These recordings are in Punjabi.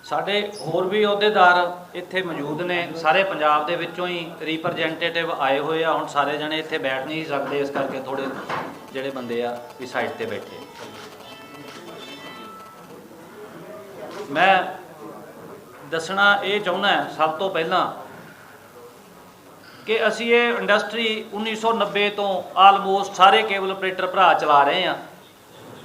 ਸਾਡੇ ਹੋਰ ਵੀ ਅਹੁਦੇਦਾਰ ਇੱਥੇ ਮੌਜੂਦ ਨੇ। ਸਾਰੇ ਪੰਜਾਬ ਦੇ ਵਿੱਚੋਂ ਹੀ ਰਿਪਰੈਜ਼ੈਂਟੇਟਿਵ ਆਏ ਹੋਏ ਆ। ਹੁਣ ਸਾਰੇ ਜਣੇ ਇੱਥੇ ਬੈਠ ਨਹੀਂ ਸਕਦੇ, ਇਸ ਕਰਕੇ ਥੋੜੇ ਜਿਹੜੇ ਬੰਦੇ ਆ ਵੀ ਸਾਈਡ ਤੇ ਬੈਠੇ। ਮੈਂ ਦੱਸਣਾ ਇਹ ਚਾਹੁੰਦਾ ਸਭ ਤੋਂ ਪਹਿਲਾਂ कि असी ये इंडस्ट्री 1990 तो आलमोस्ट सारे केबल ऑपरेटर भरा चला रहे हैं।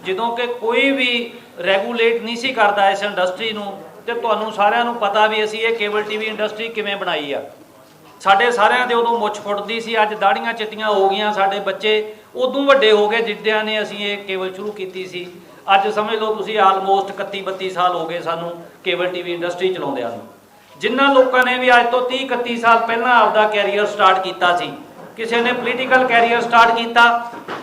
ਜਦੋਂ कि कोई भी ਰੈਗੂਲੇਟ नहीं सी करता इस इंडस्ट्री ਨੂੰ, ਤੇ ਤੁਹਾਨੂੰ ਸਾਰਿਆਂ ਨੂੰ ਪਤਾ ਵੀ ਅਸੀਂ ਇਹ ਕੇਬਲ ਟੀਵੀ ਇੰਡਸਟਰੀ ਕਿਵੇਂ ਬਣਾਈ ਆ। ਸਾਡੇ ਸਾਰਿਆਂ ਦੇ ਉਦੋਂ ਮੁੱਛ ਫੁੱਟਦੀ ਸੀ, ਅੱਜ ਦਾੜੀਆਂ ਚਿੱਟੀਆਂ ਹੋ ਗਈਆਂ। ਸਾਡੇ ਬੱਚੇ ਉਦੋਂ ਵੱਡੇ ਹੋ ਗਏ ਜਿੱਦਿਆਂ ਨੇ ਅਸੀਂ ਇਹ ਕੇਬਲ ਸ਼ੁਰੂ ਕੀਤੀ ਸੀ। ਅੱਜ ਸਮਝ ਲਓ ਤੁਸੀਂ ਆਲਮੋਸਟ 31-32 ਸਾਲ ਹੋ ਗਏ ਸਾਨੂੰ ਕੇਬਲ ਟੀਵੀ ਇੰਡਸਟਰੀ ਚਲਾਉਂਦਿਆਂ ਨੂੰ। ਜਿਨ੍ਹਾਂ ਲੋਕਾਂ ਨੇ ਵੀ ਅੱਜ ਤੋਂ 30-31 ਸਾਲ ਪਹਿਲਾਂ ਆਪਦਾ ਕੈਰੀਅਰ ਸਟਾਰਟ ਕੀਤਾ ਸੀ, ਕਿਸੇ ਨੇ ਪੋਲੀਟੀਕਲ ਕੈਰੀਅਰ ਸਟਾਰਟ ਕੀਤਾ,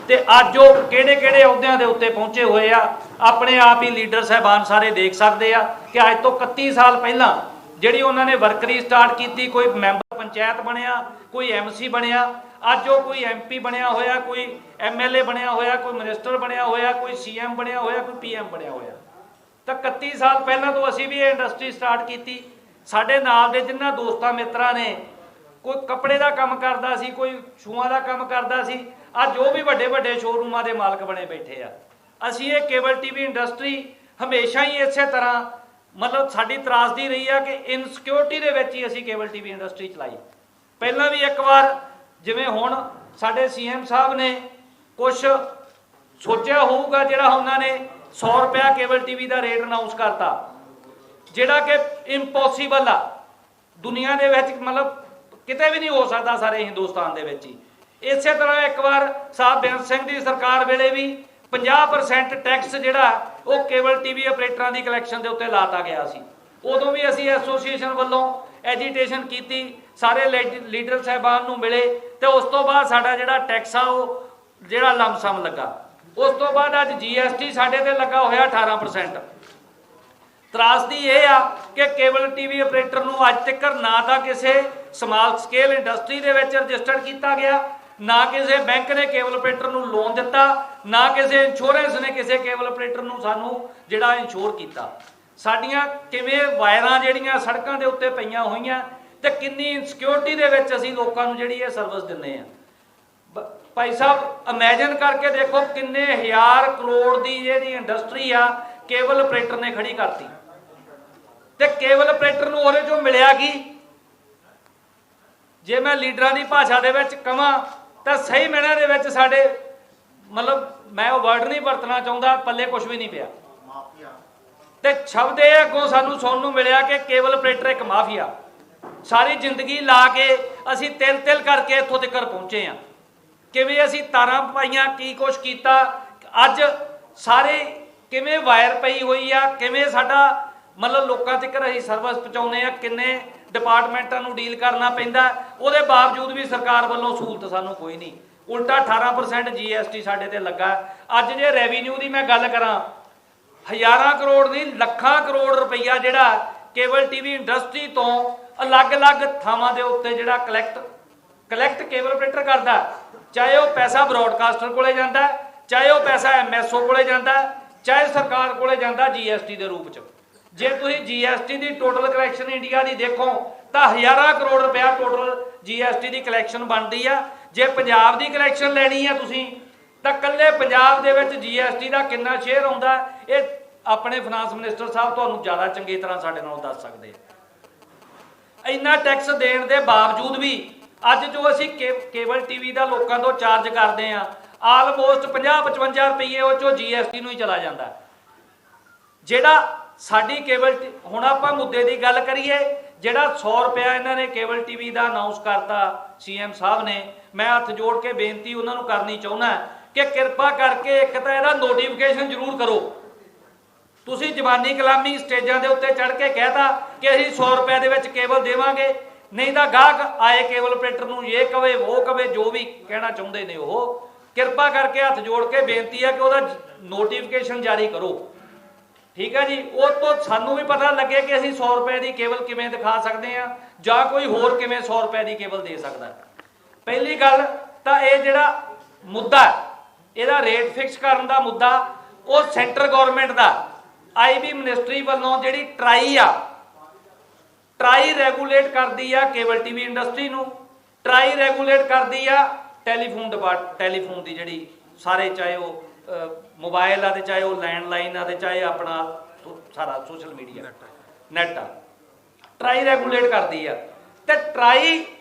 ਤੇ ਅੱਜ ਉਹ ਕਿਹੜੇ ਅਹੁਦਿਆਂ ਦੇ ਉੱਤੇ ਪਹੁੰਚੇ ਹੋਏ ਆ। ਆਪਣੇ ਆਪ ਹੀ ਲੀਡਰ ਸਾਹਿਬਾਨ ਸਾਰੇ ਦੇਖ ਸਕਦੇ ਆ ਕਿ ਅੱਜ ਤੋਂ 31 ਸਾਲ ਪਹਿਲਾਂ ਜਿਹੜੀ ਉਹਨਾਂ ਨੇ ਵਰਕਰੀ ਸਟਾਰਟ ਕੀਤੀ, ਕੋਈ ਮੈਂਬਰ ਪੰਚਾਇਤ ਬਣਿਆ, ਕੋਈ ਐਮਸੀ ਬਣਿਆ, ਅੱਜ ਉਹ ਕੋਈ ਐਮਪੀ ਬਣਿਆ ਹੋਇਆ, ਕੋਈ ਐਮਐਲਏ ਬਣਿਆ ਹੋਇਆ, ਕੋਈ ਮਿਨਿਸਟਰ ਬਣਿਆ ਹੋਇਆ, ਕੋਈ ਸੀਐਮ ਬਣਿਆ ਹੋਇਆ, ਕੋਈ ਪੀਐਮ ਬਣਿਆ ਹੋਇਆ। ਤਾਂ 31 ਸਾਲ ਪਹਿਲਾਂ ਤੋਂ ਅਸੀਂ ਵੀ ਇਹ ਇੰਡਸਟਰੀ ਸਟਾਰਟ ਕੀਤੀ। ਸਾਡੇ ਨਾਲ ਦੇ ਜਿਨ੍ਹਾਂ ਦੋਸਤਾਂ ਮਿੱਤਰਾਂ ਨੇ, ਕੋਈ ਕੱਪੜੇ ਦਾ ਕੰਮ ਕਰਦਾ ਸੀ, ਕੋਈ ਸ਼ੂਆਂ ਦਾ ਕੰਮ ਕਰਦਾ ਸੀ, ਅੱਜ ਉਹ ਵੀ ਵੱਡੇ ਸ਼ੋਰੂਮਾਂ ਦੇ ਮਾਲਕ ਬਣੇ ਬੈਠੇ ਆ। ਅਸੀਂ ਇਹ ਕੇਬਲ ਟੀਵੀ ਇੰਡਸਟਰੀ ਹਮੇਸ਼ਾ ਹੀ ਇਸੇ ਤਰ੍ਹਾਂ ਮਤਲਬ ਸਾਡੀ ਤਰਾਸਦੀ ਰਹੀ ਆ ਕਿ ਇਨਸਿਕਿਉਰਿਟੀ ਦੇ ਵਿੱਚ ਹੀ ਅਸੀਂ ਕੇਬਲ ਟੀਵੀ ਇੰਡਸਟਰੀ ਚਲਾਈ। ਪਹਿਲਾਂ ਵੀ ਇੱਕ ਵਾਰ ਜਿਵੇਂ ਹੁਣ ਸਾਡੇ ਸੀਐਮ ਸਾਹਿਬ ਨੇ ਕੁਝ ਸੋਚਿਆ ਹੋਊਗਾ, ਜਿਹੜਾ ਉਹਨਾਂ ਨੇ 100 ਰੁਪਇਆ ਕੇਬਲ ਟੀਵੀ ਦਾ ਰੇਟ ਅਨਾਉਂਸ ਕਰਤਾ, ਜਿਹੜਾ ਕਿ ਇੰਪੋਸੀਬਲ ਆ ਦੁਨੀਆ ਦੇ ਵਿੱਚ, ਮਤਲਬ ਕਿਤੇ ਵੀ ਨਹੀਂ ਹੋ ਸਕਦਾ ਸਾਰੇ ਹਿੰਦੁਸਤਾਨ ਦੇ ਵਿੱਚ ਹੀ। ਇਸੇ ਤਰ੍ਹਾਂ ਇੱਕ ਵਾਰ ਸਾਹਿਬ ਬੇਅੰਤ ਸਿੰਘ ਦੀ ਸਰਕਾਰ ਵੇਲੇ ਵੀ 50% ਟੈਕਸ ਜਿਹੜਾ ਉਹ ਕੇਬਲ ਟੀਵੀ ਆਪਰੇਟਰਾਂ ਦੀ ਕਲੈਕਸ਼ਨ ਦੇ ਉੱਤੇ ਲਾਤਾ ਗਿਆ ਸੀ। ਉਦੋਂ ਵੀ ਅਸੀਂ ਐਸੋਸੀਏਸ਼ਨ ਵੱਲੋਂ ਐਜੀਟੇਸ਼ਨ ਕੀਤੀ, ਸਾਰੇ ਲੀਡਰ ਸਾਹਿਬਾਨ ਨੂੰ ਮਿਲੇ, ਤੇ ਉਸ ਤੋਂ ਬਾਅਦ ਸਾਡਾ ਜਿਹੜਾ ਟੈਕਸ ਆ ਉਹ ਜਿਹੜਾ ਲੰਮਸਮ ਲੱਗਾ। ਉਸ ਤੋਂ ਬਾਅਦ ਅੱਜ GST ਸਾਡੇ ਤੇ ਲੱਗਾ ਹੋਇਆ 18%। ਤਰਾਸਦੀ ਇਹ ਆ ਕਿ ਕੇਬਲ ਟੀਵੀ ਆਪਰੇਟਰ ਨੂੰ ਅੱਜ ਤੱਕ ਨਾ ਤਾਂ ਕਿਸੇ ਸਮਾਲ ਸਕੇਲ ਇੰਡਸਟਰੀ ਦੇ ਵਿੱਚ ਰਜਿਸਟਰਡ ਕੀਤਾ ਗਿਆ, ਨਾ ਕਿਸੇ ਬੈਂਕ ਨੇ ਕੇਬਲ ਆਪਰੇਟਰ ਨੂੰ ਲੋਨ ਦਿੱਤਾ, ਨਾ ਕਿਸੇ ਇੰਸ਼ੋਰੈਂਸ ਨੇ ਕਿਸੇ ਕੇਬਲ ਆਪਰੇਟਰ ਨੂੰ ਸਾਨੂੰ ਜਿਹੜਾ ਇੰਸ਼ੋਰ ਕੀਤਾ। ਸਾਡੀਆਂ ਕਿਵੇਂ ਵਾਇਰਾਂ ਜਿਹੜੀਆਂ ਸੜਕਾਂ ਦੇ ਉੱਤੇ ਪਈਆਂ ਹੋਈਆਂ, ਤੇ ਕਿੰਨੀ ਇਨਸਿਕਿਉਰਿਟੀ ਦੇ ਵਿੱਚ ਅਸੀਂ ਲੋਕਾਂ ਨੂੰ ਜਿਹੜੀ ਇਹ ਸਰਵਿਸ ਦਿੰਦੇ ਆ। ਭਾਈ ਸਾਹਿਬ ਇਮੈਜਿਨ ਕਰਕੇ ਦੇਖੋ ਕਿੰਨੇ ਹਜ਼ਾਰ ਕਰੋੜ ਦੀ ਜਿਹੜੀ ਇੰਡਸਟਰੀ ਆ ਕੇਬਲ ਆਪਰੇਟਰ ਨੇ ਖੜੀ ਕਰਤੀ, ਤੇ ਕੇਬਲ ਆਪਰੇਟਰ ਨੂੰ ਉਹਦੇ ਚੋਂ ਮਿਲਿਆ ਕੀ? ਜੇ ਮੈਂ ਲੀਡਰਾਂ ਦੀ ਭਾਸ਼ਾ ਦੇ ਵਿੱਚ ਕਹਾਂ ਤਾਂ ਸਹੀ ਮਾਇਨੇ ਦੇ ਵਿੱਚ ਸਾਡੇ ਮਤਲਬ ਮੈਂ ਉਹ ਵਰਡ ਨਹੀਂ ਵਰਤਣਾ ਚਾਹੁੰਦਾ, ਪੱਲੇ ਕੁਝ ਵੀ ਨਹੀਂ ਪਿਆ। ਤੇ ਸ਼ਬਦ ਇਹ ਅੱਗੋਂ ਸਾਨੂੰ ਸੁਣਨ ਨੂੰ ਮਿਲਿਆ ਕਿ ਕੇਬਲ ਆਪਰੇਟਰ ਇੱਕ ਮਾਫੀਆ। ਸਾਰੀ ਜ਼ਿੰਦਗੀ ਲਾ ਕੇ ਅਸੀਂ ਤਿਲ ਕਰਕੇ ਇੱਥੋਂ ਤੱਕ ਪਹੁੰਚੇ ਆ। ਕਿਵੇਂ ਅਸੀਂ ਤਾਰਾਂ ਪਾਈਆਂ, ਕੀ ਕੁਛ ਕੀਤਾ, ਅੱਜ ਸਾਰੇ ਕਿਵੇਂ ਵਾਇਰ ਪਈ ਹੋਈ ਆ, ਕਿਵੇਂ ਸਾਡਾ ਮਤਲਬ ਲੋਕਾਂ ਤੱਕ ਅਸੀਂ ਸਰਵਿਸ ਪਹੁੰਚਾਉਂਦੇ ਆ, ਕਿੰਨੇ ਡਿਪਾਰਟਮੈਂਟਾਂ ਨੂੰ ਡੀਲ ਕਰਨਾ ਪੈਂਦਾ। ਉਹਦੇ ਬਾਵਜੂਦ ਵੀ ਸਰਕਾਰ ਵੱਲੋਂ ਸਹੂਲਤ ਸਾਨੂੰ ਕੋਈ ਨਹੀਂ, ਉਲਟਾ 18% GST ਸਾਡੇ ਤੇ ਲੱਗਾ। ਅੱਜ ਜੇ ਰੈਵਨਿਊ ਦੀ ਮੈਂ ਗੱਲ ਕਰਾਂ, ਹਜ਼ਾਰਾਂ ਕਰੋੜ ਨਹੀਂ ਲੱਖਾਂ ਕਰੋੜ ਰੁਪਈਆ ਜਿਹੜਾ ਕੇਬਲ ਟੀਵੀ ਇੰਡਸਟਰੀ ਤੋਂ ਅਲੱਗ-ਅਲੱਗ ਥਾਵਾਂ ਦੇ ਉੱਤੇ ਜਿਹੜਾ ਕਲੈਕਟ ਕੇਬਲ ਆਪਰੇਟਰ ਕਰਦਾ, ਚਾਹੇ ਉਹ ਪੈਸਾ ਬ੍ਰੌਡਕਾਸਟਰ ਕੋਲੇ ਜਾਂਦਾ, ਚਾਹੇ ਉਹ ਪੈਸਾ MSO ਕੋਲੇ ਜਾਂਦਾ, ਚਾਹੇ ਸਰਕਾਰ ਕੋਲੇ ਜਾਂਦਾ GST ਦੇ ਰੂਪ 'ਚ। ਜੇ ਤੁਸੀਂ GST ਦੀ ਟੋਟਲ ਕਲੈਕਸ਼ਨ ਇੰਡੀਆ ਦੀ ਦੇਖੋ ਤਾਂ ਹਜ਼ਾਰਾਂ ਕਰੋੜ ਰੁਪਇਆ ਟੋਟਲ GST ਦੀ ਕਲੈਕਸ਼ਨ ਬਣਦੀ ਆ। ਜੇ ਪੰਜਾਬ ਦੀ ਕਲੈਕਸ਼ਨ ਲੈਣੀ ਆ ਤੁਸੀਂ ਤਾਂ ਇਕੱਲੇ ਪੰਜਾਬ ਦੇ ਵਿੱਚ GST ਦਾ ਕਿੰਨਾ ਸ਼ੇਅਰ ਆਉਂਦਾ, ਇਹ ਆਪਣੇ ਫਾਈਨਾਂਸ ਮਿਨਿਸਟਰ ਸਾਹਿਬ ਤੁਹਾਨੂੰ ਜ਼ਿਆਦਾ ਚੰਗੀ ਤਰ੍ਹਾਂ ਸਾਡੇ ਨਾਲ ਦੱਸ ਸਕਦੇ ਆ। ਇੰਨਾ ਟੈਕਸ ਦੇਣ ਦੇ ਬਾਵਜੂਦ ਵੀ ਅੱਜ ਜੋ ਅਸੀਂ ਕੇਬਲ ਟੀਵੀ ਦਾ ਲੋਕਾਂ ਤੋਂ ਚਾਰਜ ਕਰਦੇ ਆ, ਆਲਮੋਸਟ 50-55 ਰੁਪਏ ਉਹ ਚੋਂ GST ਨੂੰ ਹੀ ਚਲਾ ਜਾਂਦਾ। ਜਿਹੜਾ ਸਾਡੀ ਕੇਬਲ ਹੁਣ ਆਪਾਂ ਮੁੱਦੇ ਦੀ ਗੱਲ ਕਰੀਏ, ਜਿਹੜਾ 100 ਰੁਪਇਆ ਇਹਨਾਂ ਨੇ ਕੇਬਲ ਟੀਵੀ ਦਾ ਅਨਾਉਂਸ ਕਰਤਾ CM ਸਾਹਿਬ ਨੇ, ਮੈਂ ਹੱਥ ਜੋੜ ਕੇ ਬੇਨਤੀ ਉਹਨਾਂ ਨੂੰ ਕਰਨੀ ਚਾਹੁੰਦਾ ਕਿ ਕਿਰਪਾ ਕਰਕੇ ਇੱਕ ਤਾਂ ਇਹਦਾ ਨੋਟੀਫਿਕੇਸ਼ਨ ਜ਼ਰੂਰ ਕਰੋ। ਤੁਸੀਂ ਜ਼ਬਾਨੀ ਕਲਾਮੀ ਸਟੇਜਾਂ ਦੇ ਉੱਤੇ ਚੜ੍ਹ ਕੇ ਕਹਿਤਾ ਕਿ ਅਸੀਂ 100 ਰੁਪਏ ਦੇ ਵਿੱਚ ਕੇਬਲ ਦੇਵਾਂਗੇ, ਨਹੀਂ ਤਾਂ ਗਾਹਕ ਆਏ ਕੇਬਲ ਆਪਰੇਟਰ ਨੂੰ ਇਹ ਕਵੇ ਉਹ ਕਵੇ, ਜੋ ਵੀ ਕਹਿਣਾ ਚਾਹੁੰਦੇ ਨੇ ਉਹ। ਕਿਰਪਾ ਕਰਕੇ ਹੱਥ ਜੋੜ ਕੇ ਬੇਨਤੀ ਹੈ ਕਿ ਉਹਦਾ ਨੋਟੀਫਿਕੇਸ਼ਨ ਜਾਰੀ ਕਰੋ, ਠੀਕ ਹੈ ਜੀ। ਉਹ ਤੋਂ ਸਾਨੂੰ ਵੀ ਪਤਾ ਲੱਗੇ ਕਿ ਅਸੀਂ 100 ਰੁਪਏ ਦੀ ਕੇਬਲ ਕਿਵੇਂ ਦਿਖਾ ਸਕਦੇ ਆ, ਜਾਂ ਕੋਈ ਹੋਰ ਕਿਵੇਂ 100 ਰੁਪਏ ਦੀ ਕੇਬਲ ਦੇ ਸਕਦਾ। ਪਹਿਲੀ ਗੱਲ ਤਾਂ ਇਹ ਜਿਹੜਾ ਮੁੱਦਾ ਇਹਦਾ ਰੇਟ ਫਿਕਸ ਕਰਨ ਦਾ ਮੁੱਦਾ, ਉਹ ਸੈਂਟਰ ਗਵਰਨਮੈਂਟ ਦਾ आईबी मिनिस्ट्री वालों जिहड़ी ट्राई आ, ट्राई रैगूलेट करती आ केबल टीवी इंडस्ट्री नूं, ट्राई रैगूलेट करती आ टैलीफोन की जिहड़ी सारे, चाहे वो मोबाइल आ, चाहे वो लैंडलाइन आ, चाहे अपना सारा सोशल मीडिया नैट आ, ट्राई रैगूलेट करती आ। ते ट्राई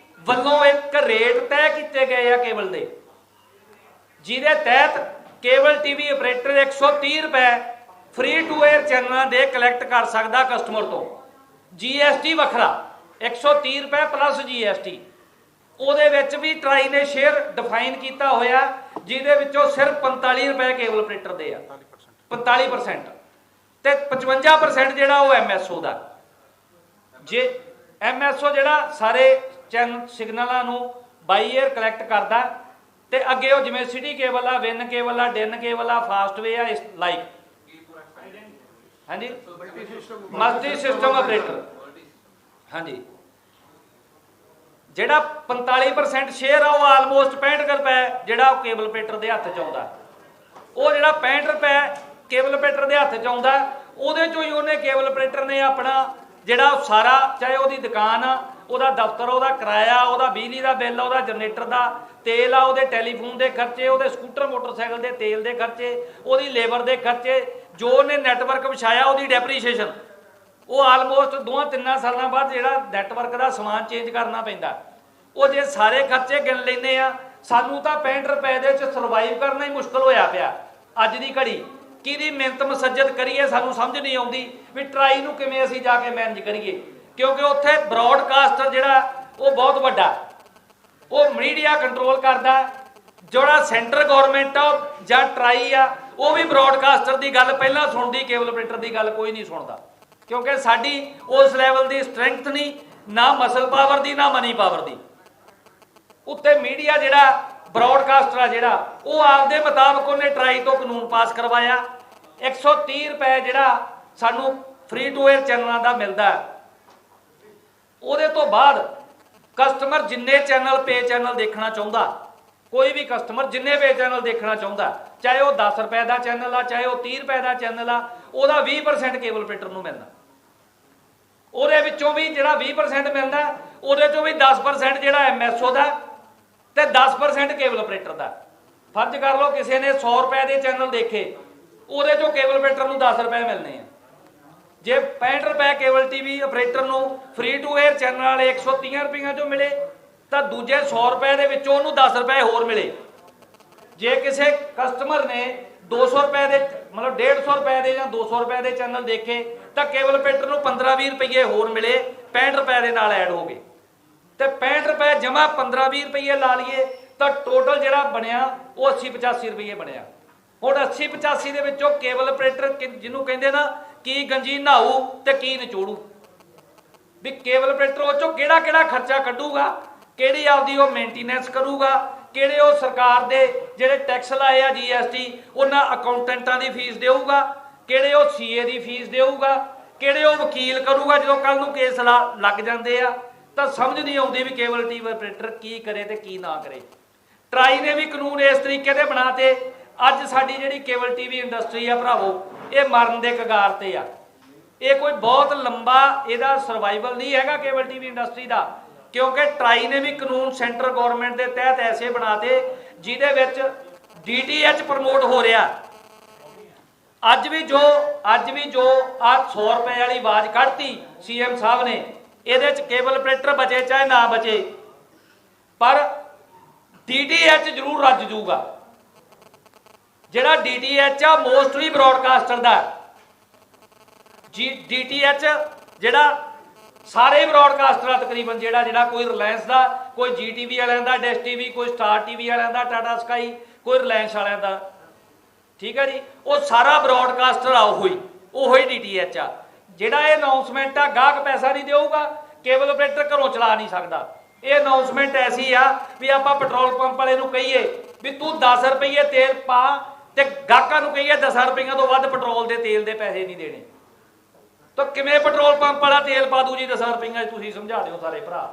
वालों एक रेट तय किए गए आ केबल दे, जिहदे तहत केबल टीवी ऑपरेटर 130 रुपए फ्री टू एयर चैनलों दे कलैक्ट कर सकता कस्टमर तो। GST वखरा 130 रुपए प्लस GST, ਉਹਦੇ ਵਿੱਚ भी ट्राई ने शेयर डिफाइन किया होया, जिहदे विचों सिर्फ 45 रुपए केबल ऑपरेटर दे आ, 45% ते 55% ਜਿਹੜਾ ਉਹ MSO ਦਾ। जे MSO ਜਿਹੜਾ ਸਾਰੇ ਚੈਨਲ ਸਿਗਨਲਾਂ ਨੂੰ ਬਾਈ ਏਅਰ ਕਲੈਕਟ ਕਰਦਾ, ਤੇ ਅੱਗੇ ਉਹ ਜਿਵੇਂ ਸਿਟੀ ਕੇਬਲ ਆ, ਵਿਨ ਕੇਬਲ ਆ, ਡਿਨ ਕੇਬਲ ਆ, ਫਾਸਟਵੇ ਆ, ਇਸ ਲਾਈਕ हाँ जी मल्टी सिस्टम ऑपरेटर हाँ जी, ਜਿਹੜਾ 45% शेयर आ, वो आलमोस्ट 65 रुपए ਜਿਹੜਾ केबल ऑपरेटर ਦੇ ਹੱਥ 'ਚ ਆਉਂਦਾ। ਉਹ ਜਿਹੜਾ 65 रुपए केबल ऑपरेटर ਦੇ ਹੱਥ 'ਚ ਆਉਂਦਾ, ਉਹਦੇ ਚੋਂ ਹੀ ਉਹਨੇ केबल ऑपरेटर ने अपना ਜਿਹੜਾ ਸਾਰਾ, ਚਾਹੇ ਉਹਦੀ ਦੁਕਾਨ ਆ, ਉਹਦਾ ਦਫ਼ਤਰ, ਉਹਦਾ ਕਿਰਾਇਆ, ਉਹਦਾ ਬਿਜਲੀ ਦਾ ਬਿੱਲ, ਉਹਦਾ ਜਨਰੇਟਰ ਦਾ ਤੇਲ ਆ, ਉਹਦੇ ਟੈਲੀਫੋਨ ਦੇ ਖਰਚੇ, ਉਹਦੇ ਸਕੂਟਰ ਮੋਟਰਸਾਈਕਲ ਦੇ ਤੇਲ ਦੇ ਖਰਚੇ, ਉਹਦੀ ਲੇਬਰ ਦੇ ਖਰਚੇ, ਜੋ ਉਹਨੇ ਨੈਟਵਰਕ ਵਿਛਾਇਆ ਉਹਦੀ ਡੈਪਰੀਸ਼ੀਏਸ਼ਨ, ਉਹ ਆਲਮੋਸਟ 2-3 ਸਾਲਾਂ ਬਾਅਦ ਜਿਹੜਾ ਨੈਟਵਰਕ ਦਾ ਸਮਾਨ ਚੇਂਜ ਕਰਨਾ ਪੈਂਦਾ। ਉਹ ਜੇ ਸਾਰੇ ਖਰਚੇ ਗਿਣ ਲੈਂਦੇ ਆ, ਸਾਨੂੰ ਤਾਂ 65 ਰੁਪਏ ਦੇ ਵਿੱਚ ਸਰਵਾਈਵ ਕਰਨਾ ਹੀ ਮੁਸ਼ਕਲ ਹੋਇਆ ਪਿਆ ਅੱਜ ਦੀ ਘੜੀ। ਕਿਹਦੀ ਮਿਹਨਤ ਮਸੱਜਦ ਕਰੀਏ, ਸਾਨੂੰ ਸਮਝ ਨਹੀਂ ਆਉਂਦੀ ਵੀ ਟਰਾਈ ਨੂੰ ਕਿਵੇਂ ਅਸੀਂ ਜਾ ਕੇ ਮੈਨੇਜ ਕਰੀਏ, ਕਿਉਂਕਿ ਉੱਥੇ ਬ੍ਰੌਡਕਾਸਟਰ ਜਿਹੜਾ ਉਹ ਬਹੁਤ ਵੱਡਾ, ਉਹ ਮੀਡੀਆ ਕੰਟਰੋਲ ਕਰਦਾ। ਜਿਹੜਾ ਸੈਂਟਰ ਗੌਰਮੈਂਟ ਆ ਜਾਂ ਟਰਾਈ ਆ, ਉਹ ਵੀ ਬ੍ਰੌਡਕਾਸਟਰ ਦੀ ਗੱਲ ਪਹਿਲਾਂ ਸੁਣਦੀ, ਕੇਬਲ ਆਪਰੇਟਰ ਦੀ ਗੱਲ ਕੋਈ ਨਹੀਂ ਸੁਣਦਾ, ਕਿਉਂਕਿ ਸਾਡੀ ਉਸ ਲੈਵਲ ਦੀ ਸਟਰੈਂਥ ਨਹੀਂ, ਨਾ ਮਸਲ ਪਾਵਰ ਦੀ, ਨਾ ਮਨੀ ਪਾਵਰ ਦੀ। ਉੱਤੇ ਮੀਡੀਆ ਜਿਹੜਾ ਬ੍ਰੌਡਕਾਸਟਰ ਆ, ਜਿਹੜਾ ਉਹ ਆਪਦੇ ਮੁਤਾਬਕ ਉਹਨੇ ਟਰਾਈ ਤੋਂ ਕਾਨੂੰਨ ਪਾਸ ਕਰਵਾਇਆ। 130 ਰੁਪਏ ਜਿਹੜਾ ਸਾਨੂੰ ਫ੍ਰੀ ਟੂ 에ਅਰ ਚੈਨਲਾਂ ਦਾ ਮਿਲਦਾ, ਉਹਦੇ ਤੋਂ ਬਾਅਦ ਕਸਟਮਰ ਜਿੰਨੇ ਚੈਨਲ ਪੇ ਚੈਨਲ ਦੇਖਣਾ ਚਾਹੁੰਦਾ, ਕੋਈ ਵੀ ਕਸਟਮਰ ਜਿੰਨੇ ਪੇ ਚੈਨਲ ਦੇਖਣਾ ਚਾਹੁੰਦਾ, ਚਾਹੇ ਉਹ 10 ਰੁਪਏ ਦਾ ਚੈਨਲ ਆ, ਚਾਹੇ ਉਹ 30 ਰੁਪਏ ਦਾ ਚੈਨਲ ਆ, ਉਹਦਾ 20% ਕੇਬਲ ਆਪਰੇਟਰ ਨੂੰ ਮਿਲਦਾ। ਉਹਦੇ ਵਿੱਚੋਂ ਵੀ ਜਿਹੜਾ 20% ਮਿਲਦਾ, ਉਹਦੇ ਚੋਂ ਵੀ 10% ਜਿਹੜਾ MSO ਦਾ ਤੇ 10% ਕੇਬਲ ਆਪਰੇਟਰ ਦਾ। ਫਰਜ਼ ਕਰ ਲਓ ਕਿਸੇ ਨੇ 100 ਰੁਪਏ ਦੇ ਚੈਨਲ ਦੇਖੇ, ਉਹਦੇ ਚੋਂ ਕੇਬਲ ਆਪਰੇਟਰ ਨੂੰ 10 ਰੁਪਏ ਮਿਲਣੇ ਆ। ਜੇ 65 ਰੁਪਏ ਕੇਬਲ ਟੀਵੀ ਆਪਰੇਟਰ ਨੂੰ ਫ੍ਰੀ ਟੂ 에ਅਰ ਚੈਨਲ ਵਾਲੇ 130 ਰੁਪਈਆਂ ਚੋਂ ਮਿਲੇ, ਤਾਂ ਦੂਜੇ 100 ਰੁਪਏ ਦੇ ਵਿੱਚੋਂ ਉਹਨੂੰ 10 ਰੁਪਏ ਹੋਰ ਮਿਲੇ। ਜੇ ਕਿਸੇ ਕਸਟਮਰ ਨੇ 200 ਰੁਪਏ ਦੇ ਮਤਲਬ 150 ਰੁਪਏ ਦੇ ਜਾਂ 200 ਰੁਪਏ ਦੇ ਚੈਨਲ ਦੇਖੇ, ਤਾਂ ਕੇਬਲ ਆਪਰੇਟਰ ਨੂੰ 15-20 ਰੁਪਏ ਹੋਰ ਮਿਲੇ, 65 ਰੁਪਏ ਦੇ ਨਾਲ ਐਡ ਹੋ ਗਏ। ਤੇ 65 ਰੁਪਏ ਜਮਾ 15-20 ਰੁਪਏ ਲਾ ਲਈਏ ਤਾਂ ਟੋਟਲ ਜਿਹੜਾ ਬਣਿਆ ਉਹ 80-85 ਰੁਪਏ ਬਣਿਆ। ਹੁਣ 80-85 ਦੇ ਵਿੱਚੋਂ ਕੇਬਲ ਆਪਰੇਟਰ ਜਿਹਨੂੰ ਕਹਿੰਦੇ ਨਾ ਕੀ ਗੰਜੀ ਨਹਾਊ ਤੇ ਕੀ ਨਿਚੋੜੂ, ਵੀ ਕੇਬਲ ਆਪਰੇਟਰ ਉਹ ਚੋਂ ਕਿਹੜਾ ਕਿਹੜਾ ਖਰਚਾ ਕੱਢੂਗਾ, ਕਿਹੜੀ ਆਪਦੀ ਉਹ ਮੇਨਟੇਨੈਂਸ ਕਰੂਗਾ, ਕਿਹੜੇ ਉਹ ਸਰਕਾਰ ਦੇ ਜਿਹੜੇ ਟੈਕਸ ਲਾਏ ਆ GST ਉਹਨਾਂ ਅਕਾਊਂਟੈਂਟਾਂ ਦੀ ਫੀਸ ਦੇਊਗਾ, ਕਿਹੜੇ ਉਹ CA ਦੀ ਫੀਸ ਦੇਊਗਾ, ਕਿਹੜੇ ਉਹ ਵਕੀਲ ਕਰੂਗਾ ਜਦੋਂ ਕੱਲ ਨੂੰ ਕੇਸ ਲੱਗ ਜਾਂਦੇ ਆ। ਤਾਂ ਸਮਝ ਨਹੀਂ ਆਉਂਦੀ ਵੀ ਕੇਬਲ ਟੀਵੀ ਆਪਰੇਟਰ ਕੀ ਕਰੇ ਤੇ ਕੀ ਨਾ ਕਰੇ। ਟਰਾਈ ਨੇ ਵੀ ਕਾਨੂੰਨ ਇਸ ਤਰੀਕੇ ਦੇ ਬਣਾਤੇ, ਅੱਜ ਸਾਡੀ ਜਿਹੜੀ ਕੇਬਲ ਟੀਵੀ ਇੰਡਸਟਰੀ ਆ ਭਰਾਵੋ, ਇਹ ਮਰਨ ਦੇ ਕਗਾਰ ਤੇ ਆ। ਇਹ ਕੋਈ ਬਹੁਤ ਲੰਬਾ ਇਹਦਾ ਸਰਵਾਈਵਲ ਨਹੀਂ ਹੈਗਾ ਕੇਬਲ ਟੀਵੀ ਇੰਡਸਟਰੀ ਦਾ, ਕਿਉਂਕਿ ਟਰਾਈ ਨੇ ਵੀ ਕਾਨੂੰਨ ਸੈਂਟਰ ਗੌਰਮੈਂਟ ਦੇ ਤਹਿਤ ਐਸੇ ਬਣਾਤੇ ਜਿਹਦੇ ਵਿੱਚ DTH ਪ੍ਰਮੋਟ ਹੋ ਰਿਹਾ। ਅੱਜ ਵੀ ਜੋ ਆ 100 ਰੁਪਏ ਵਾਲੀ ਆਵਾਜ਼ ਕੱਢਤੀ CM ਸਾਹਿਬ ਨੇ, ਇਹਦੇ ਚ ਕੇਬਲ ਆਪਰੇਟਰ ਬਚੇ ਚਾਹੇ ਨਾ ਬਚੇ, ਪਰ DTH ਜ਼ਰੂਰ ਰੱਜ ਜੂਗਾ। ਜਿਹੜਾ DTH ਆ ਮੋਸਟਲੀ ਬ੍ਰੌਡਕਾਸਟਰ ਦਾ, DTH ਜਿਹੜਾ ਸਾਰੇ ਬ੍ਰੌਡਕਾਸਟਰ ਤਕਰੀਬਨ ਜਿਹੜਾ ਕੋਈ ਰਿਲਾਇੰਸ ਦਾ, ਕੋਈ GTV ਵਾਲਿਆਂ ਦਾ, ਡਿਸ਼ TV, ਕੋਈ ਸਟਾਰ TV ਵਾਲਿਆਂ ਦਾ, ਟਾਟਾ ਸਕਾਈ, ਕੋਈ ਰਿਲਾਇੰਸ ਵਾਲਿਆਂ ਦਾ, ਠੀਕ ਹੈ ਜੀ, ਉਹ ਸਾਰਾ ਬ੍ਰੌਡਕਾਸਟਰ ਆ ਉਹੀ DTH ਆ। ਜਿਹੜਾ ਇਹ ਅਨਾਉਂਸਮੈਂਟ ਆ, ਗਾਹਕ ਪੈਸਾ ਨਹੀਂ ਦੇਊਗਾ, ਕੇਬਲ ਆਪਰੇਟਰ ਘਰੋਂ ਚਲਾ ਨਹੀਂ ਸਕਦਾ। ਇਹ ਅਨਾਉਂਸਮੈਂਟ ਐਸੀ ਆ ਵੀ ਆਪਾਂ ਪੈਟਰੋਲ ਪੰਪ ਵਾਲੇ ਨੂੰ ਕਹੀਏ ਵੀ ਤੂੰ 10 ਰੁਪਏ ਤੇਲ ਪਾ, ਤੇ ਗਾਹਕਾਂ ਨੂੰ ਕਹੀਏ 10 ਰੁਪਈਆਂ ਤੋਂ ਵੱਧ ਪੈਟਰੋਲ ਦੇ ਤੇਲ ਦੇ ਪੈਸੇ ਨਹੀਂ ਦੇਣੇ। ਤਾਂ ਕਿਵੇਂ ਪੈਟਰੋਲ ਪੰਪ ਵਾਲਾ ਤੇਲ ਪਾ ਦੂ ਜੀ 10 ਰੁਪਈਆਂ? ਤੁਸੀਂ ਸਮਝਾ ਦਿਓ ਸਾਰੇ ਭਰਾ।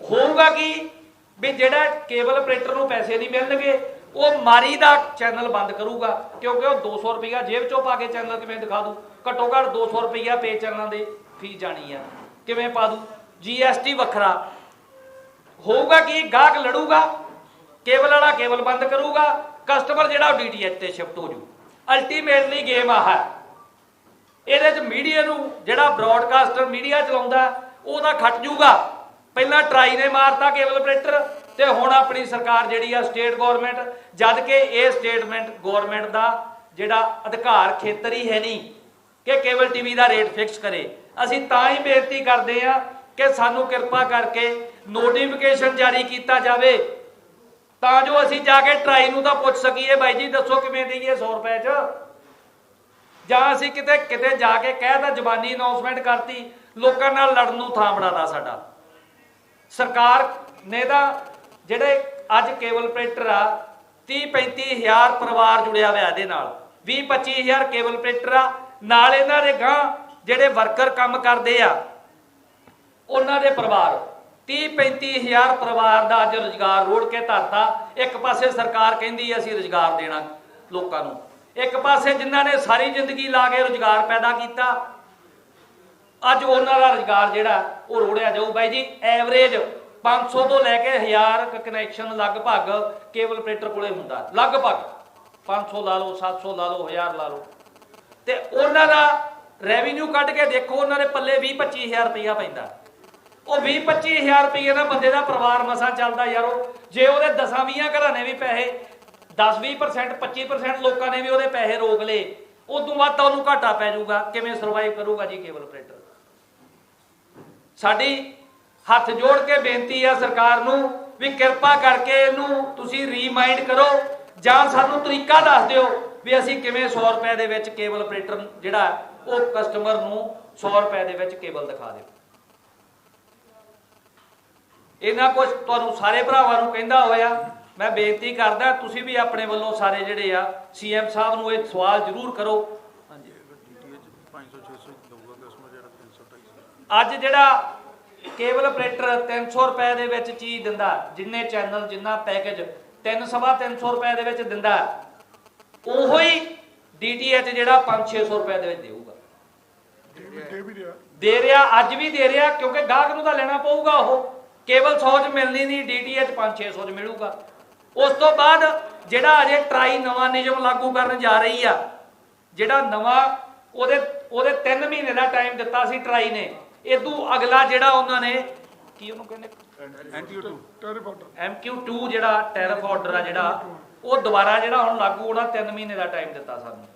ਹੋਊਗਾ ਕੀ ਵੀ ਜਿਹੜਾ ਕੇਬਲ ਆਪਰੇਟਰ ਨੂੰ ਪੈਸੇ ਨਹੀਂ ਮਿਲਣਗੇ, ਉਹ ਮਾਰੀ ਦਾ ਚੈਨਲ ਬੰਦ ਕਰੂਗਾ, ਕਿਉਂਕਿ ਉਹ 200 ਰੁਪਈਆ ਜੇਬ ਚੋਂ ਪਾ ਕੇ ਚੈਨਲ ਕਿਵੇਂ ਦਿਖਾ ਦੂ? ਘੱਟੋ ਘੱਟ 200 ਰੁਪਈਆ ਪੇ ਚੈਨਲਾਂ ਦੇ ਫੀਸ ਜਾਣੀ ਆ, ਕਿਵੇਂ ਪਾ ਦੂ? GST ਵੱਖਰਾ ਹੋਊਗਾ, ਕੀ ਗਾਹਕ ਲੜੂਗਾ, ਕੇਬਲ ਵਾਲਾ ਕੇਬਲ ਬੰਦ ਕਰੂਗਾ, ਕਸਟਮਰ ਜਿਹੜਾ ਉਹ DTH ਤੇ ਸ਼ਿਫਟ ਹੋ ਜੂ। ਅਲਟੀਮੇਟਲੀ ਗੇਮ ਆਹ ਹੈ। ਇਹਦੇ 'ਚ ਮੀਡੀਆ ਨੂੰ ਜਿਹੜਾ ਬ੍ਰੌਡਕਾਸਟਰ ਮੀਡੀਆ ਚਲਾਉਂਦਾ ਉਹਦਾ ਖੱਟ ਜੂਗਾ। ਪਹਿਲਾਂ ਟਰਾਈ ਨੇ ਮਾਰਤਾ ਕੇਬਲ ਆਪਰੇਟਰ, ਤੇ ਹੁਣ ਆਪਣੀ ਸਰਕਾਰ ਜਿਹੜੀ ਆ ਸਟੇਟ ਗੌਰਮੈਂਟ, ਜਦ ਕਿ ਇਹ ਸਟੇਟਮੈਂਟ ਗੌਰਮੈਂਟ ਦਾ ਜਿਹੜਾ ਅਧਿਕਾਰ ਖੇਤਰ ਹੀ ਹੈ ਨਹੀਂ ਕਿ ਕੇਬਲ TV ਦਾ ਰੇਟ ਫਿਕਸ ਕਰੇ। ਅਸੀਂ ਤਾਂ ਹੀ ਬੇਨਤੀ ਕਰਦੇ ਆ ਕਿ ਸਾਨੂੰ ਕਿਰਪਾ ਕਰਕੇ ਨੋਟੀਫਿਕੇਸ਼ਨ ਜਾਰੀ ਕੀਤਾ ਜਾਵੇ, ਤਾਂ ਜੋ ਅਸੀਂ ਜਾ ਕੇ ਟਰਾਈ ਨੂੰ ਤਾਂ ਪੁੱਛ ਸਕੀਏ, ਬਾਈ ਜੀ ਦੱਸੋ ਕਿਵੇਂ ਦੇਈਏ 100 ਰੁਪਏ 'ਚ, ਜਾਂ ਅਸੀਂ ਕਿਤੇ ਜਾ ਕੇ ਕਹਿਤਾ ਜ਼ਬਾਨੀ ਅਨਾਉਂਸਮੈਂਟ ਕਰਤੀ, ਲੋਕਾਂ ਨਾਲ ਲੜਨ ਨੂੰ ਥਾਂ ਬਣਾਤਾ ਸਾਡਾ। ਸਰਕਾਰ ਨੇ ਤਾਂ ਜਿਹੜੇ ਅੱਜ ਕੇਬਲ ਆਪਰੇਟਰ ਆ 30-35 ਹਜ਼ਾਰ ਪਰਿਵਾਰ ਜੁੜਿਆ ਹੋਇਆ ਇਹਦੇ ਨਾਲ, 20-25 ਹਜ਼ਾਰ ਕੇਬਲ ਆਪਰੇਟਰ ਆ, ਨਾਲ ਇਹਨਾਂ ਦੇ ਗਾਂ ਜਿਹੜੇ ਵਰਕਰ ਕੰਮ ਕਰਦੇ ਆ ਉਹਨਾਂ ਦੇ ਪਰਿਵਾਰ, 30-35 ਹਜ਼ਾਰ ਪਰਿਵਾਰ ਦਾ ਅੱਜ ਰੁਜ਼ਗਾਰ ਰੋੜ ਕੇ ਧਰਤਾ। ਇੱਕ ਪਾਸੇ ਸਰਕਾਰ ਕਹਿੰਦੀ ਅਸੀਂ ਰੁਜ਼ਗਾਰ ਦੇਣਾ ਲੋਕਾਂ ਨੂੰ, ਇੱਕ ਪਾਸੇ ਜਿਨ੍ਹਾਂ ਨੇ ਸਾਰੀ ਜ਼ਿੰਦਗੀ ਲਾ ਕੇ ਰੁਜ਼ਗਾਰ ਪੈਦਾ ਕੀਤਾ, ਅੱਜ ਉਹਨਾਂ ਦਾ ਰੁਜ਼ਗਾਰ ਜਿਹੜਾ ਉਹ ਰੋੜਿਆ ਜਾਊ। ਬਾਈ ਜੀ ਐਵਰੇਜ 500 ਤੋਂ ਲੈ ਕੇ 1000 ਕਨੈਕਸ਼ਨ ਲਗਭਗ ਕੇਬਲ ਆਪਰੇਟਰ ਕੋਲੇ ਹੁੰਦਾ, ਲਗਭਗ 500 ਲਾ ਲਓ, 700 ਲਾ ਲਓ, 1000 ਲਾ ਲਓ, ਤੇ ਉਹਨਾਂ ਦਾ ਰੈਵਨਿਊ ਕੱਢ ਕੇ ਦੇਖੋ, ਉਹਨਾਂ ਦੇ ਪੱਲੇ 20-25 ਹਜ਼ਾਰ ਰੁਪਈਆ ਪੈਂਦਾ। ਉਹ 20-25 ਹਜ਼ਾਰ ਰੁਪਈਏ ਨਾਲ ਬੰਦੇ ਦਾ ਪਰਿਵਾਰ ਮਸਾਂ ਚੱਲਦਾ ਯਾਰੋ। ਜੇ ਉਹਦੇ 10-20 ਘਰਾਂ ਨੇ ਵੀ ਪੈਸੇ 10-20% 25% ਲੋਕਾਂ ਨੇ ਵੀ ਉਹਦੇ ਪੈਸੇ ਰੋਕ ਲਏ, ਉਦੋਂ ਬਾਅਦ ਤਾਂ ਉਹਨੂੰ ਘਾਟਾ ਪੈ ਜਾਊਗਾ। ਕਿਵੇਂ ਸਰਵਾਈਵ ਕਰੂਗਾ ਜੀ ਕੇਬਲ ਆਪਰੇਟਰ? ਸਾਡੀ ਹੱਥ ਜੋੜ ਕੇ ਬੇਨਤੀ ਆ ਸਰਕਾਰ ਨੂੰ ਵੀ ਕਿਰਪਾ ਕਰਕੇ ਇਹਨੂੰ ਤੁਸੀਂ ਰੀਮਾਈਂਡ ਕਰੋ, ਜਾਂ ਸਾਨੂੰ ਤਰੀਕਾ ਦੱਸ ਦਿਓ ਵੀ ਅਸੀਂ ਕਿਵੇਂ 100 ਰੁਪਏ ਦੇ ਵਿੱਚ ਕੇਬਲ ਆਪਰੇਟਰ ਜਿਹੜਾ ਉਹ ਕਸਟਮਰ ਨੂੰ 100 ਰੁਪਏ ਦੇ ਵਿੱਚ ਕੇਬਲ ਦਿਖਾ ਦਿਓ। ਇਹਨਾਂ ਕੁਝ ਤੁਹਾਨੂੰ ਸਾਰੇ ਭਰਾਵਾਂ ਨੂੰ ਕਹਿੰਦਾ ਹੋਇਆ ਮੈਂ ਬੇਨਤੀ ਕਰਦਾ, ਤੁਸੀਂ ਵੀ ਆਪਣੇ ਵੱਲੋਂ ਸਾਰੇ ਜਿਹੜੇ ਆ CM ਸਾਹਿਬ ਨੂੰ ਇਹ ਸਵਾਲ ਜ਼ਰੂਰ ਕਰੋ। ਹਾਂਜੀ, ਅੱਜ ਜਿਹੜਾ ਕੇਬਲ ਆਪਰੇਟਰ 300 ਰੁਪਏ ਦੇ ਵਿੱਚ ਚੀਜ਼ ਦਿੰਦਾ, ਜਿੰਨੇ ਚੈਨਲ ਜਿੰਨਾ ਪੈਕੇਜ 300-350 ਰੁਪਏ ਦੇ ਵਿੱਚ ਦਿੰਦਾ, ਉਹੋ ਹੀ DTH ਜਿਹੜਾ 500-600 ਰੁਪਏ ਦੇ ਵਿੱਚ ਦੇਊਗਾ। ਦੇ ਰਿਹਾ, ਅੱਜ ਵੀ ਦੇ ਰਿਹਾ, ਕਿਉਂਕਿ ਗਾਹਕ ਨੂੰ ਤਾਂ ਲੈਣਾ ਪਊਗਾ। ਉਹ ਕੇਬਲ 100 ਚ ਮਿਲਣੀ ਨਹੀਂ, DTH 500-600 ਚ ਮਿਲੂਗਾ। ਉਸ ਤੋਂ ਬਾਅਦ ਜਿਹੜਾ ਅਜੇ ਟਰਾਈ ਨਵਾਂ ਨਿਯਮ ਲਾਗੂ ਕਰਨ ਜਾ ਰਹੀ ਆ, ਜਿਹੜਾ ਨਵਾਂ ਉਹਦੇ 3 ਮਹੀਨੇ ਦਾ ਟਾਈਮ ਦਿੱਤਾ ਸੀ ਟਰਾਈ ਨੇ, ਇਦੋਂ ਅਗਲਾ ਜਿਹੜਾ ਉਹਨਾਂ ਨੇ ਕੀ ਉਹਨੂੰ ਕਹਿੰਦੇ MQ2 ਜਿਹੜਾ ਟੈਰਿਫ ਆਰਡਰ ਆ ਜਿਹੜਾ ਉਹ ਦੁਬਾਰਾ ਜਿਹੜਾ ਹੁਣ ਲਾਗੂ ਹੋਣਾ, 3 ਮਹੀਨੇ ਦਾ ਟਾਈਮ ਦਿੱਤਾ ਸਾਨੂੰ,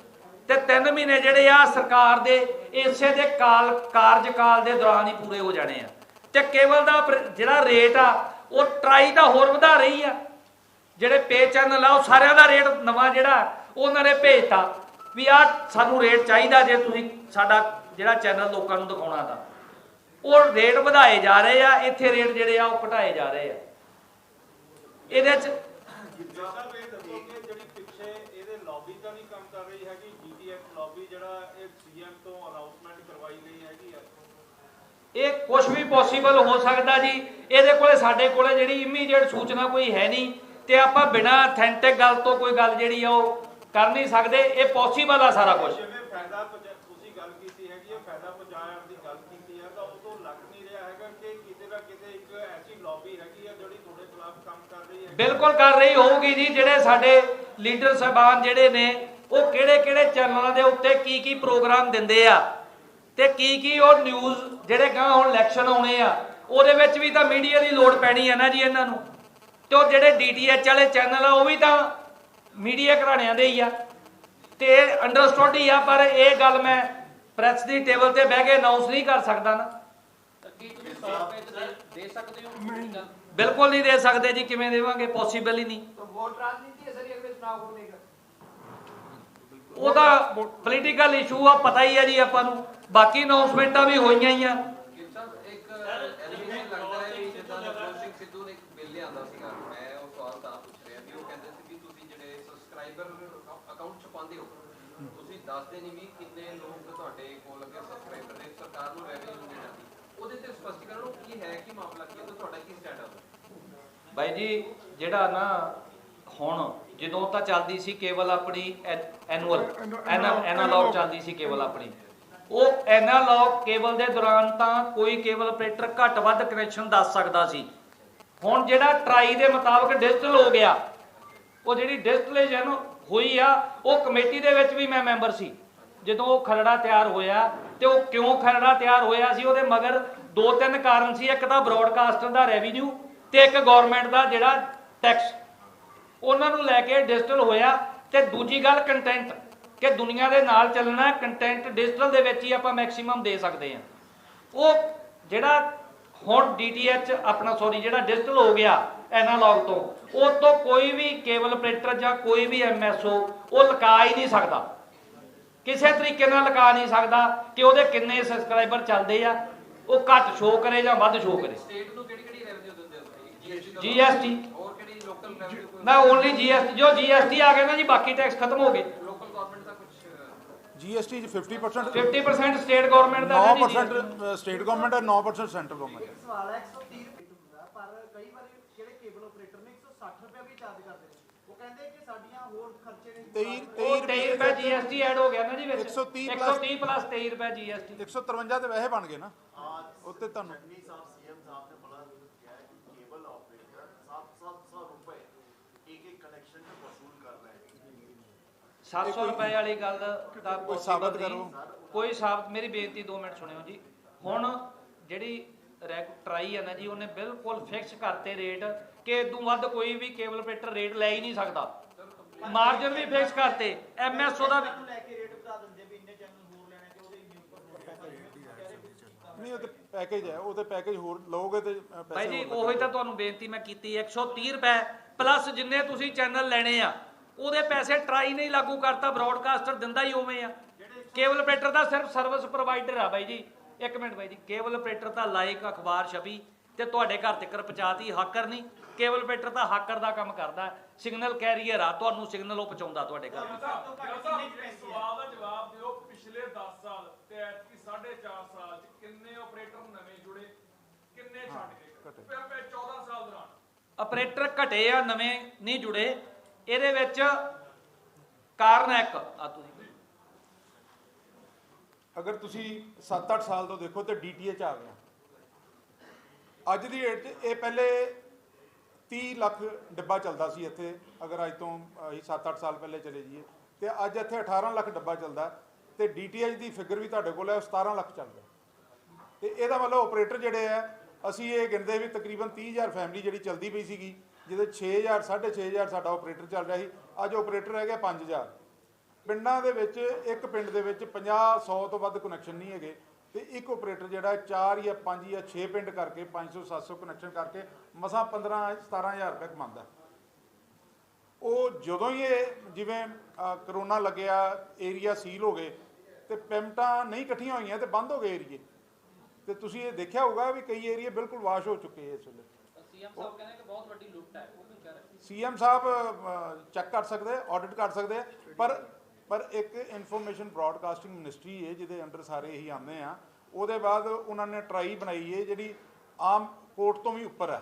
ਤੇ 3 ਮਹੀਨੇ ਜਿਹੜੇ ਆ ਸਰਕਾਰ ਦੇ ਇਸੇ ਦੇ ਕਾਰਜਕਾਲ ਦੇ ਦੌਰਾਨ ਹੀ ਪੂਰੇ ਹੋ ਜਾਣੇ ਆ। ਤੇ ਕੇਬਲ ਦਾ ਜਿਹੜਾ ਰੇਟ ਆ ਉਹ ਟਰਾਈ ਤਾਂ ਹੋਰ ਵਧਾ ਰਹੀ ਆ, ਜਿਹੜੇ ਪੇ ਚੈਨਲ ਆ ਉਹ ਸਾਰਿਆਂ ਦਾ ਰੇਟ ਨਵਾਂ ਜਿਹੜਾ ਉਹਨਾਂ ਨੇ ਭੇਜਤਾ ਵੀ ਆ ਸਾਨੂੰ ਰੇਟ ਚਾਹੀਦਾ, ਜੇ ਤੁਸੀਂ ਸਾਡਾ ਜਿਹੜਾ ਚੈਨਲ ਲੋਕਾਂ ਨੂੰ ਦਿਖਾਉਣਾ ਤਾਂ ਉਹ ਰੇਟ ਵਧਾਏ ਜਾ ਰਹੇ ਆ, ਇੱਥੇ ਰੇਟ ਜਿਹੜੇ ਆ ਉਹ ਘਟਾਏ ਜਾ ਰਹੇ ਆ। ਇਹਦੇ ਚ ਜਿਹੜੀ ਪਿੱਛੇ ਇਹਦੇ ਲੌਬੀ ਤਾਂ ਨਹੀਂ ਕੰਮ ਕਰ ਰਹੀ ਹੈਗੀ, GTH ਲੌਬੀ ਜਿਹੜਾ ਇਹ CM ਤੋਂ ਅਨਾਉਂਸਮੈਂਟ ਕਰਵਾਈ ਗਈ ਹੈਗੀ ਆ, ਇਹ ਕੁਝ ਵੀ ਪੋਸੀਬਲ ਹੋ ਸਕਦਾ ਜੀ। ਇਹਦੇ ਕੋਲੇ ਸਾਡੇ ਕੋਲੇ ਜਿਹੜੀ ਇਮੀਡੀਏਟ ਸੂਚਨਾ ਕੋਈ ਹੈ ਨਹੀਂ, ਤੇ ਆਪਾਂ ਬਿਨਾਂ ਅਥੈਂਟਿਕ ਗੱਲ ਤੋਂ ਕੋਈ ਗੱਲ ਜਿਹੜੀ ਆ ਉਹ ਕਰ ਨਹੀਂ ਸਕਦੇ। ਇਹ ਪੋਸੀਬਲ ਆ ਸਾਰਾ ਕੁਝ। ਜਿਵੇਂ ਫਾਇਦਾ ਤੁਸੀਂ ਗੱਲ ਕੀਤੀ ਹੈਗੀ ਹੈ, ਫਾਇਦਾ ਪਹੁੰਚਾਉਣ ਦੀ ਗੱਲ ਕੀਤੀ ਹੈ, ਤਾਂ ਉਦੋਂ ਲੱਗ ਨਹੀਂ ਰਿਹਾ ਹੈਗਾ ਕਿ ਕਿਤੇ ਨਾ ਕਿਤੇ ਇੱਕ ਐਸੀ ਲੌਬੀ ਹੈਗੀ ਆ ਜਿਹੜੀ ਤੁਹਾਡੇ ਖਿਲਾਫ ਕੰਮ ਕਰ ਰਹੀ ਹੈ। ਬਿਲਕੁਲ ਕਰ ਰਹੀ ਹੋਊਗੀ ਜੀ। ਜਿਹੜੇ ਸਾਡੇ ਲੀਡਰ ਸਾਹਿਬਾਨ ਜਿਹੜੇ ਨੇ ਉਹ ਕਿਹੜੇ ਚੈਨਲਾਂ ਦੇ ਉੱਤੇ ਕੀ ਪ੍ਰੋਗਰਾਮ ਦਿੰਦੇ ਆ, ਤੇ ਕੀ ਉਹ ਨਿਊਜ਼ ਜਿਹੜੇ ਗਾਂ ਹੁਣ ਇਲੈਕਸ਼ਨ ਆਉਣੇ ਆ ਉਹਦੇ ਵਿੱਚ ਵੀ ਤਾਂ ਮੀਡੀਆ ਦੀ ਲੋੜ ਪੈਣੀ ਹੈ ਨਾ ਜੀ ਇਹਨਾਂ ਨੂੰ। ਤੇ ਉਹ ਜਿਹੜੇ DTH ਵਾਲੇ ਚੈਨਲ ਆ ਉਹ ਵੀ ਤਾਂ ਮੀਡੀਆ ਘਰਾਣਿਆਂ ਦੇ ਹੀ ਆ, ਤੇ ਅੰਡਰਸਟੂਡ ਹੀ ਆ। ਪਰ ਇਹ ਗੱਲ ਮੈਂ ਪ੍ਰੈਸ ਦੀ ਟੇਬਲ ਤੇ ਬਹਿ ਕੇ ਅਨਾਉਂਸ ਨਹੀਂ ਕਰ ਸਕਦਾ ਨਾ। ਕੀ ਤੁਸੀਂ 100 ਰੁਪਏ ਦੇ ਸਕਦੇ ਹੋ? ਬਿਲਕੁਲ ਨਹੀਂ ਦੇ ਸਕਦੇ ਜੀ। ਕਿਵੇਂ ਦੇਵਾਂਗੇ? ਪੋਸੀਬਲ ਹੀ ਨਹੀਂ। ਵੋਟ ਰਾਜਨੀਤੀ ਹੈ ਸਰ, ਅਗਲੇ ਚੁਣਾਵ ਹੋਣਗੇ। ਉਹਦਾ ਪੋਲੀਟੀਕਲ ਇਸ਼ੂ ਆ, ਪਤਾ ਹੀ ਹੈ ਜੀ ਆਪਾਂ ਨੂੰ। ਬਾਕੀ ਅਨਾਉਂਸਮੈਂਟਾਂ ਵੀ ਹੋਈਆਂ ਹੀ ਆ। ਇੱਕ ਐਲੀਗੇਸ਼ਨ ਲੱਗਦਾ ਹੈ ਕਿ ਜਿੱਦਾਂ ਨਵਜੋਤ ਸਿੰਘ ਸਿੱਧੂ ਨੇ ਇੱਕ ਬਿੱਲ ਲਿਆਂਦਾ ਸੀਗਾ, ਮੈਂ ਉਹ ਸਵਾਲ ਤਾਂ ਪੁੱਛ ਰਿਹਾ ਵੀ ਉਹ ਕਹਿੰਦੇ ਸੀ ਕਿ ਤੁਸੀਂ ਜਿਹੜੇ ਸਬਸਕ੍ਰਾਈਬਰ ਅਕਾਊਂਟ ਛਪਾਉਂਦੇ ਹੋ, ਤੁਸੀਂ ਦੱਸਦੇ ਨਹੀਂ ਵੀ ਕਿੰਨੇ ਲੋਕ ਤੁਹਾਡੇ ਕੋਲ ਅੱਗੇ ਸਬਸਕ੍ਰਾਈਬਰ ਨੇ, ਸਰਕਾਰ ਨੂੰ ਰੈਵਨਿਊ ਦੇਣਾ ਸੀ, ਉਹਦੇ ਤੇ ਸਪਸ਼ਟੀਕਰਨ ਕੀ ਹੈ, ਕੀ ਮਾਮਲਾ ਕੀ ਹੈ, ਤੁਹਾਡਾ ਕੀ ਸਟੈਂਡ ਹੈ? ਬਾਈ ਜੀ ਜਿਹੜਾ ਨਾ ਹੁਣ ਜਦੋਂ ਤਾਂ ਚੱਲਦੀ ਸੀ ਕੇਵਲ ਆਪਣੀ ਐਨੂਅਲ ਐਨਾਲੌਗ ਚੱਲਦੀ ਸੀ ਕੇਵਲ ਆਪਣੀ, ਉਹ ਐਨਾਲੌਗ ਕੇਬਲ ਦੇ ਦੌਰਾਨ ਤਾਂ ਕੋਈ ਕੇਬਲ ਆਪਰੇਟਰ ਘੱਟ ਵੱਧ ਕਨੈਕਸ਼ਨ ਦੱਸ ਸਕਦਾ ਸੀ। ਹੁਣ ਜਿਹੜਾ ਟਰਾਈ ਦੇ ਮੁਤਾਬਕ ਡਿਜੀਟਲ ਹੋ ਗਿਆ, ਉਹ ਜਿਹੜੀ ਡਿਜੀਟਲਾਈਜੇਸ਼ਨ ਹੋਈ ਆ, ਉਹ ਕਮੇਟੀ ਦੇ ਵਿੱਚ ਵੀ ਮੈਂ ਮੈਂਬਰ ਸੀ ਜਦੋਂ ਉਹ ਖਰੜਾ ਤਿਆਰ ਹੋਇਆ। ਤੇ ਉਹ ਕਿਉਂ ਖਰੜਾ ਤਿਆਰ ਹੋਇਆ ਸੀ, ਉਹਦੇ ਮਗਰ 2-3 ਕਾਰਨ ਸੀ। ਇੱਕ ਤਾਂ ਬ੍ਰੌਡਕਾਸਟਰ ਦਾ ਰੈਵਨਿਊ ਤੇ ਇੱਕ ਗਵਰਨਮੈਂਟ ਦਾ ਜਿਹੜਾ ਟੈਕਸ, ਉਹਨਾਂ ਨੂੰ ਲੈ ਕੇ ਡਿਜੀਟਲ ਹੋਇਆ। ਤੇ ਦੂਜੀ ਗੱਲ ਕੰਟੈਂਟ, ਕਿ ਦੁਨੀਆ ਦੇ ਨਾਲ ਚੱਲਣਾ, ਕੰਟੈਂਟ ਡਿਜੀਟਲ ਦੇ ਵਿੱਚ ਹੀ ਆਪਾਂ ਮੈਕਸਿਮਮ ਦੇ ਸਕਦੇ ਹਾਂ। ਉਹ ਜਿਹੜਾ ਹੁਣ DTH ਆਪਣਾ ਜਿਹੜਾ ਡਿਜੀਟਲ ਹੋ ਗਿਆ ਐਨਾਲੌਗ ਤੋਂ, ਉਹ ਤੋਂ ਕੋਈ ਵੀ ਕੇਬਲ ਆਪਰੇਟਰ ਜਾਂ ਕੋਈ ਵੀ MSO ਉਹ ਲਗਾ ਹੀ ਨਹੀਂ ਸਕਦਾ, ਕਿਸੇ ਤਰੀਕੇ ਨਾਲ ਲਗਾ ਨਹੀਂ ਸਕਦਾ ਕਿ ਉਹਦੇ ਕਿੰਨੇ ਸਬਸਕ੍ਰਾਈਬਰ ਚੱਲਦੇ ਆ, ਉਹ ਘੱਟ ਸ਼ੋਅ ਕਰੇ ਜਾਂ ਵੱਧ ਸ਼ੋਅ ਕਰੇ। ਸਟੇਟ ਨੂੰ ਕਿਹੜੀ ਰੈਵਨਿਊ ਦਿੰਦੇ ਹੋ? GST ਹੋਰ ਕਿਹੜੀ ਲੋਕਲ ਰੈਵਨਿਊ? ਨਾ ਓਨਲੀ GST, ਜੋ GST ਆ ਗਿਆ ਨਾ ਜੀ, ਬਾਕੀ ਟੈਕਸ ਖਤਮ ਹੋ ਗਏ। ਲੋਕਲ ਗਵਰਨਮੈਂਟ ਦਾ ਕੁਝ GST 'ਚ 50% 50% ਸਟੇਟ ਗਵਰਨਮੈਂਟ ਦਾ ਹੈ ਜੀ। 9% ਸਟੇਟ ਗਵਰਨਮੈਂਟ ਹੈ, 9% ਸੈਂਟਰ ਗਵਰਨਮੈਂਟ। ਸਵਾਲ ਹੈ 130 ਰੁਪਏ ਹੁੰਦਾ, ਪਰ ਕਈ ਵਾਰੀ ਜਿਹੜੇ ਕੇਬਲ ਆਪਰੇਟਰ ਨੇ 160 ਰੁਪਏ ਵੀ ਚਾਰਜ ਕਰਦੇ ਨੇ। ਉਹ ਕਹਿੰਦੇ ਕਿ ਸਾਡੀਆਂ ਹੋਰ ਖਰਚੇ ਨੇ 23 ਰੁਪਏ GST ਐਡ ਹੋ ਗਿਆ ਨਾ ਜੀ ਵਿੱਚ। 130 130 plus 23 ਰੁਪਏ GST। 153 ਤੇ ਵੈਸੇ ਬਣ ਗਏ ਨਾ ਉੱਤੇ ਤੁਹਾਨੂੰ। सीएम साहब ने बड़ा किया है कि केबल ऑपरेटर 700 रुपए एक कनेक्शन में वसूल कर रहे हैं। 700 ਰੁਪਏ ਵਾਲੀ ਗੱਲ ਦਾ ਕੋਈ ਸਾਬਤ ਕਰੋ। ਕੋਈ ਸਾਬਤ, ਮੇਰੀ ਬੇਨਤੀ 2 ਮਿੰਟ ਸੁਣਿਓ ਜੀ। ਹੁਣ ਜਿਹੜੀ ਟਰਾਈ ਹੈ ਨਾ ਜੀ, ਉਹਨੇ ਬਿਲਕੁਲ ਫਿਕਸ ਕਰਤੇ ਰੇਟ ਕਿ ਇਦੋਂ ਵੱਧ ਕੋਈ ਵੀ ਕੇਬਲ ਆਪਰੇਟਰ ਰੇਟ ਲੈ ਹੀ ਨਹੀਂ ਸਕਦਾ। ਮਾਰਜਨ ਵੀ ਫਿਕਸ ਕਰਤੇ, MSO ਦਾ ਵੀ। ਲੈ ਕੇ ਰੇਟ ਵਧਾ ਦਿੰਦੇ ਵੀ ਇੰਨੇ ਚੈਨਲ ਹੋਰ ਲੈਣੇ ਤੇ ਉਹਦੇ ਇੰਨੇ ਉੱਪਰ ਹੋਰ ਪੈਸੇ। ਨਹੀਂ, ਉਹ ਤੇ ਪੈਕੇਜ ਹੈ, ਉਹਦੇ ਪੈਕੇਜ ਹੋਰ ਲਓਗੇ ਤੇ ਭਾਈ ਜੀ ਉਹੀ ਤਾਂ ਤੁਹਾਨੂੰ ਬੇਨਤੀ ਮੈਂ ਕੀਤੀ, 130 ਰੁਪਏ ਪਲੱਸ ਜਿੰਨੇ ਤੁਸੀਂ ਚੈਨਲ ਲੈਣੇ ਆ ਉਹਦੇ ਪੈਸੇ ਟਰਾਈ ਨਹੀਂ ਲਾਗੂ ਕਰਤਾ, ਬ੍ਰੌਡਕਾਸਟਰ ਦਿੰਦਾ ਹੀ ਉਵੇਂ ਆ। ਕੇਬਲ ਆਪਰੇਟਰ ਦਾ ਸਿਰਫ ਸਰਵਿਸ ਪ੍ਰੋਵਾਈਡਰ ਆ ਬਾਈ ਜੀ। 1 ਮਿੰਟ ਬਾਈ ਜੀ, ਕੇਬਲ ਆਪਰੇਟਰ ਤਾਂ ਲਾਇਕ ਅਖਬਾਰ ਛਪੀ ਤੇ ਤੁਹਾਡੇ ਘਰ ਤੱਕ ਪਹੁੰਚਾਤੀ, ਹਾਕਰ ਨਹੀਂ। ਕੇਬਲ ਆਪਰੇਟਰ ਤਾਂ ਹਾਕਰ ਦਾ ਕੰਮ ਕਰਦਾ, ਸਿਗਨਲ ਕੈਰੀਅਰ ਆ, ਤੁਹਾਨੂੰ ਸਿਗਨਲ ਉਹ ਪਹੁੰਚਾਉਂਦਾ ਤੁਹਾਡੇ ਘਰ। ਸਵਾਲ ਦਾ ਜਵਾਬ ਦਿਓ। ਪਿਛਲੇ 10 ਸਾਲ ਤੇ ਐਤਕੀ 4.5 ਸਾਲ ਚ ਕਿੰਨੇ ਆਪਰੇਟਰ ਨਵੇਂ ਜੁੜੇ, ਕਿੰਨੇ ਛੱਡ ਗਏ? 14 ਸਾਲ ਦੌਰਾਨ ਆਪਰੇਟਰ ਘਟੇ ਆ, ਨਵੇਂ ਨਹੀਂ ਜੁੜੇ। ਇਹਦੇ ਵਿੱਚ ਕਾਰਨ ਇੱਕ ਆ, ਤੁਸੀਂ ਅਗਰ ਤੁਸੀਂ 7-8 ਸਾਲ ਤੋਂ ਦੇਖੋ ਤੇ DTH ਆ ਗਿਆ ਅੱਜ ਦੀ ਡੇਟ 'ਚ। ਇਹ ਪਹਿਲੇ 30 ਲੱਖ ਡੱਬਾ ਚੱਲਦਾ ਸੀ ਇੱਥੇ, ਅਗਰ ਅੱਜ ਤੋਂ ਅਸੀਂ 7-8 ਸਾਲ ਪਹਿਲੇ ਚਲੇ ਜਾਈਏ, ਤੇ ਅੱਜ ਇੱਥੇ 18 ਲੱਖ ਡੱਬਾ ਚੱਲਦਾ। ਤੇ DTH ਦੀ ਫਿਗਰ ਵੀ ਤੁਹਾਡੇ ਕੋਲ ਹੈ, 17 ਲੱਖ ਚੱਲ ਰਿਹਾ। ਤੇ ਇਹਦਾ ਮਤਲਬ ਆਪਰੇਟਰ ਜਿਹੜੇ ਆ, ਅਸੀਂ ਇਹ ਗਿਣਦੇ ਵੀ ਤਕਰੀਬਨ 30,000 ਫੈਮਿਲੀ ਜਿਹੜੀ ਚੱਲਦੀ ਪਈ ਸੀਗੀ, ਜਿਹਦੇ 6,000 6,500 ਸਾਡਾ ਆਪਰੇਟਰ ਚੱਲ ਰਿਹਾ ਸੀ। ਅੱਜ ਆਪਰੇਟਰ ਰਹਿ ਗਿਆ 5,000। ਪਿੰਡਾਂ ਦੇ ਵਿੱਚ ਇੱਕ ਪਿੰਡ ਦੇ ਵਿੱਚ 50-100 ਤੋਂ ਵੱਧ ਕਨੈਕਸ਼ਨ ਨਹੀਂ ਹੈਗੇ, ਤੇ ਇੱਕ ਆਪਰੇਟਰ ਜਿਹੜਾ 4 ਜਾਂ 5 ਜਾਂ 6 ਪਿੰਡ ਕਰਕੇ 500-700 ਕਨੈਕਸ਼ਨ ਕਰਕੇ ਮਸਾਂ 15-17,000 ਰੁਪਏ ਕਮਾਉਂਦਾ। ਉਹ ਜਦੋਂ ਹੀ ਇਹ ਜਿਵੇਂ ਕਰੋਨਾ ਲੱਗਿਆ, ਏਰੀਆ ਸੀਲ ਹੋ ਗਏ ਤੇ ਪੇਮੈਂਟਾਂ ਨਹੀਂ ਇਕੱਠੀਆਂ ਹੋਈਆਂ ਤੇ ਬੰਦ ਹੋ ਗਏ ਏਰੀਏ। ਤੇ ਤੁਸੀਂ ਇਹ ਦੇਖਿਆ ਹੋਊਗਾ ਵੀ ਕਈ ਏਰੀਏ ਬਿਲਕੁਲ ਵਾਸ਼ ਹੋ ਚੁੱਕੇ ਇਸ ਵੇਲੇ। ਸੀਐਮ ਸਾਹਿਬ ਕਹਿੰਦੇ ਕਿ ਬਹੁਤ ਵੱਡੀ ਲੁੱਟ ਹੈ, ਉਹ ਕੀ ਕਹਿ ਰਹੇ? CM ਸਾਹਿਬ ਚੈੱਕ ਕਰ ਸਕਦੇ, ਆਡਿਟ ਕਰ ਸਕਦੇ, ਪਰ ਇੱਕ ਇਨਫੋਰਮੇਸ਼ਨ ਬ੍ਰੌਡਕਾਸਟਿੰਗ ਮਿਨਿਸਟਰੀ ਹੈ ਜਿਹਦੇ ਅੰਡਰ ਸਾਰੇ ਇਹੀ ਆਉਂਦੇ ਆ। ਉਹਦੇ ਬਾਅਦ ਉਹਨਾਂ ਨੇ ਟਰਾਈ ਬਣਾਈ ਹੈ ਜਿਹੜੀ ਆਮ ਕੋਰਟ ਤੋਂ ਵੀ ਉੱਪਰ ਹੈ।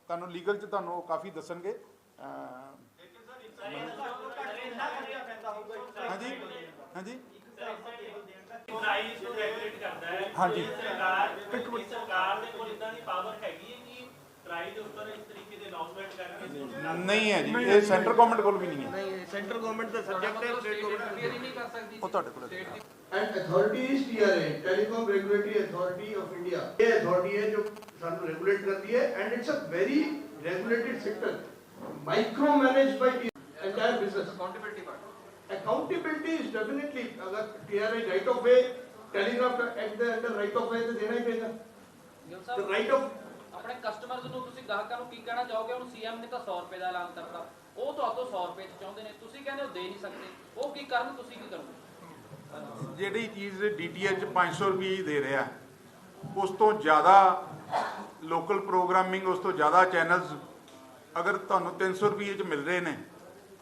ਤੁਹਾਨੂੰ ਲੀਗਲ 'ਚ ਤੁਹਾਨੂੰ ਉਹ ਕਾਫੀ ਦੱਸਣਗੇ। ਹਾਂਜੀ ਹਾਂਜੀ ਪ੍ਰਾਈਸ ਨੂੰ ਰੈਗੂਲੇਟ ਕਰਦਾ ਹੈ। ਹਾਂਜੀ। ਸਰਕਾਰ ਦੇ ਕੋਲ ਇਦਾਂ ਦੀ ਪਾਵਰ ਹੈਗੀ ਹੈ ਕਿ ਪ੍ਰਾਈਸ ਦੇ ਉੱਪਰ ਇਸ ਤਰੀਕੇ ਦੇ ਅਨਾਉਂਸਮੈਂਟ ਕਰਕੇ? ਨਹੀਂ ਹੈ ਜੀ, ਇਹ ਸੈਂਟਰ ਗਵਰਨਮੈਂਟ ਕੋਲ ਵੀ ਨਹੀਂ ਹੈ। ਨਹੀਂ, ਸੈਂਟਰ ਗਵਰਨਮੈਂਟ ਦਾ ਸਬਜੈਕਟ ਹੈ, ਸਟੇਟ ਗਵਰਨਮੈਂਟ ਹੀ ਨਹੀਂ ਕਰ ਸਕਦੀ ਉਹ ਤੁਹਾਡੇ ਕੋਲ ਹੈ। And authority is TRA, Telecom Regulatory Authority of India. ये authority है जो सानू regulate करती है, and it's a very regulated sector, micro managed by entire business. Accountability part Accountability is definitely, अगर TRA right of way, Telegraph Act ਦੇ under right of way तो देना ही पड़ेगा. Gill The Sahib, right of ਆਪਣੇ ਕਸਟਮਰਸ ਨੂੰ ਤੁਸੀਂ ਗਾਹਕਾਂ ਨੂੰ ਕੀ ਕਹਿਣਾ ਚਾਹੋਗੇ? ਹੁਣ ਸੀਐਮ ਨੇ ਤਾਂ 100 ਰੁਪਏ ਦਾ ਐਲਾਨ ਕਰਤਾ, ਉਹ ਤੁਹਾਤੋਂ 100 ਰੁਪਏ ਚ ਚਾਹੁੰਦੇ ਨੇ, ਤੁਸੀਂ ਕਹਿੰਦੇ ਹੋ ਦੇ ਨਹੀਂ ਸਕਦੇ, ਉਹ ਕੀ ਕਰਨ, ਤੁਸੀਂ ਕੀ ਕਰੋਗੇ? ਜਿਹੜੀ ਚੀਜ਼ DTH 500 ਰੁਪਏ ਹੀ ਦੇ ਰਿਹਾ, ਉਸ ਤੋਂ ਜ਼ਿਆਦਾ ਲੋਕਲ ਪ੍ਰੋਗਰਾਮਿੰਗ, ਉਸ ਤੋਂ ਜ਼ਿਆਦਾ ਚੈਨਲਸ ਅਗਰ ਤੁਹਾਨੂੰ 300 ਰੁਪਏ 'ਚ ਮਿਲ ਰਹੇ ਨੇ,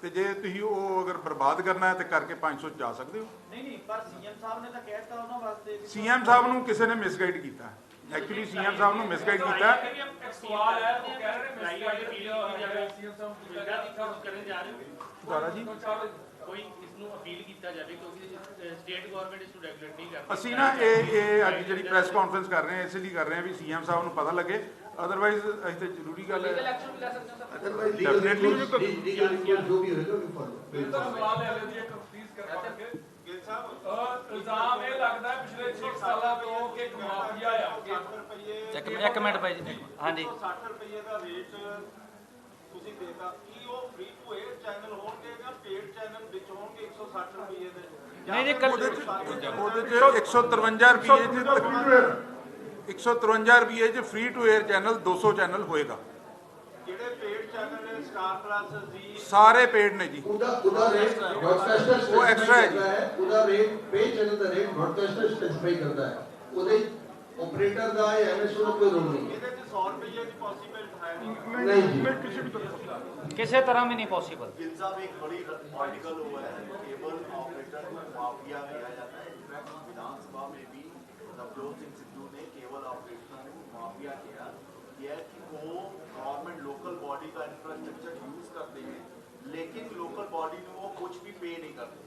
ਤੇ ਜੇ ਤੁਸੀਂ ਉਹ ਅਗਰ ਬਰਬਾਦ ਕਰਨਾ ਹੈ ਤੇ ਕਰਕੇ 500 'ਚ ਜਾ ਸਕਦੇ ਹੋ। ਨਹੀਂ, ਪਰ ਸੀਐਮ ਸਾਹਿਬ ਨੇ ਤਾਂ ਕਹਿਤਾ ਉਹਨਾਂ ਵਾਸਤੇ। CM ਸਾਹਿਬ ਨੂੰ ਕਿਸੇ ਨੇ ਮਿਸਗਾਈਡ ਕੀਤਾ, ਐਕਚੁਅਲੀ CM ਸਾਹਿਬ ਨੂੰ ਮਿਸਗਾਈਡ ਕੀਤਾ। ਇੱਕ ਸਵਾਲ ਹੈ, ਉਹ ਕਹਿ ਰਹੇ ਨੇ ਮਿਸਗਾਈਡ ਕੀਤੀ ਹੋਈ ਹੈ। ਸੀਐਮ ਸਾਹਿਬ ਨੂੰ ਕਰਨ ਜਾ ਰਹੇ ਹੋ ਦੁਆਰਾ ਜੀ ਕੋਈ ਇਸ ਨੂੰ ਅਪੀਲ ਕੀਤਾ ਜਾਵੇ, ਕਿਉਂਕਿ ਸਟੇਟ ਗਵਰਨਮੈਂਟ ਇਸ ਨੂੰ ਰੈਗੂਲੇਟ ਨਹੀਂ ਕਰਦੀ। ਅਸੀਂ ਨਾ ਇਹ ਅੱਜ ਜਿਹੜੀ ਪ੍ਰੈਸ ਕਾਨਫਰੰਸ ਕਰ ਰਹੇ ਹਾਂ ਇਸ ਲਈ ਕਰ ਰਹੇ ਹਾਂ ਵੀ ਸੀਐਮ ਸਾਹਿਬ ਨੂੰ ਪਤਾ ਲੱਗੇ, ਅਦਰਵਾਈਜ਼ ਅਸੀਂ ਤਾਂ ਜ਼ਰੂਰੀ ਗੱਲ ਲੀਗਲ ਹੈ ਐਕਸ਼ਨ ਵੀ ਲੈ ਸਕਦੇ ਹੋ ਸਰ। अदरवाइज Definitely लीगल जो भी होगा we follow. ਬਿਲਕੁਲ ਸਵਾਲ ਲੈ ਲਿਓ ਜੀ ਇੱਕ ਪਲੀਜ਼ ਕਿਰਪਾ ਕਰਕੇ। ਗਿਲ ਸਾਹਿਬ ਇਲਜ਼ਾਮ ਇਹ ਲੱਗਦਾ ਹੈ ਪਿਛਲੇ 6 ਸਾਲਾਂ ਤੋਂ ਕਿ ਇੱਕ ਮਾਫੀਆ ਆ ਇੱਕ ਮਿੰਟ ਭਾਈ ਜੀ, ਹਾਂਜੀ 60 ਰੁਪਏ ਦਾ ਰੇਟ ਤੁਸੀਂ ਦੇਤਾ, ਕੀ ਉਹ ਫ੍ਰੀ ਟੂ 에ਅਰ ਚੈਨਲ ਹੋਣਗੇ ਜਾਂ ਪੇਡ ਚੈਨਲ ਵਿੱਚ ਹੋਣਗੇ 160 ਰੁਪਏ ਦੇ? ਨਹੀਂ ਜੀ ਉਹਦੇ 'ਚ 153 ਰੁਪਏ 'ਚ free to air channel 200 channel ਹੋਏਗਾ। ਜਿਹੜੇ ਪੇਡ ਚੈਨਲ ਨੇ ਸਟਾਰ ਪਲੱਸ ਜੀ ਸਾਰੇ ਪੇਡ ਨੇ ਜੀ। उदा रेट ब्रॉडकास्टर वो extra है जी। उदा रेट पे चैनल ਦਾ रेट ब्रॉडकास्टर स्पेसिफाई ਕਰਦਾ ਹੈ, ਉਹਦੇ ਆਪਰੇਟਰ ਦਾ ਜਾਂ ਐਮਐਸਓ ਦਾ ਕੋਈ ਰੋਲ ਨਹੀਂ ਹੈ। ਇਹਦੇ 'ਚ 100 ਰੁਪਏ ਦੀ ਪੋਸੀਬਲ ਹੈ ਨਹੀਂ। नहीं जी ਕਿਸੇ ਤਰ੍ਹਾਂ ਵੀ ਨਹੀਂ ਪੋਸੀਬਲ। ਗਿਲ ਸਾਹਿਬ ਇੱਕ ਬੜੀ आर्टिकल हुआ है, केबल ऑपरेटर को माफिया कहा जाता है। इनफैक्ट विधानसभा में भी नवजोत सिंह सिद्धू ने केबल ऑपरेटर को माफिया किया है कि वो गवर्नमेंट लोकल बॉडी का इंफ्रास्ट्रक्चर यूज करते हैं लेकिन लोकल बॉडी में वो कुछ भी पे नहीं करते,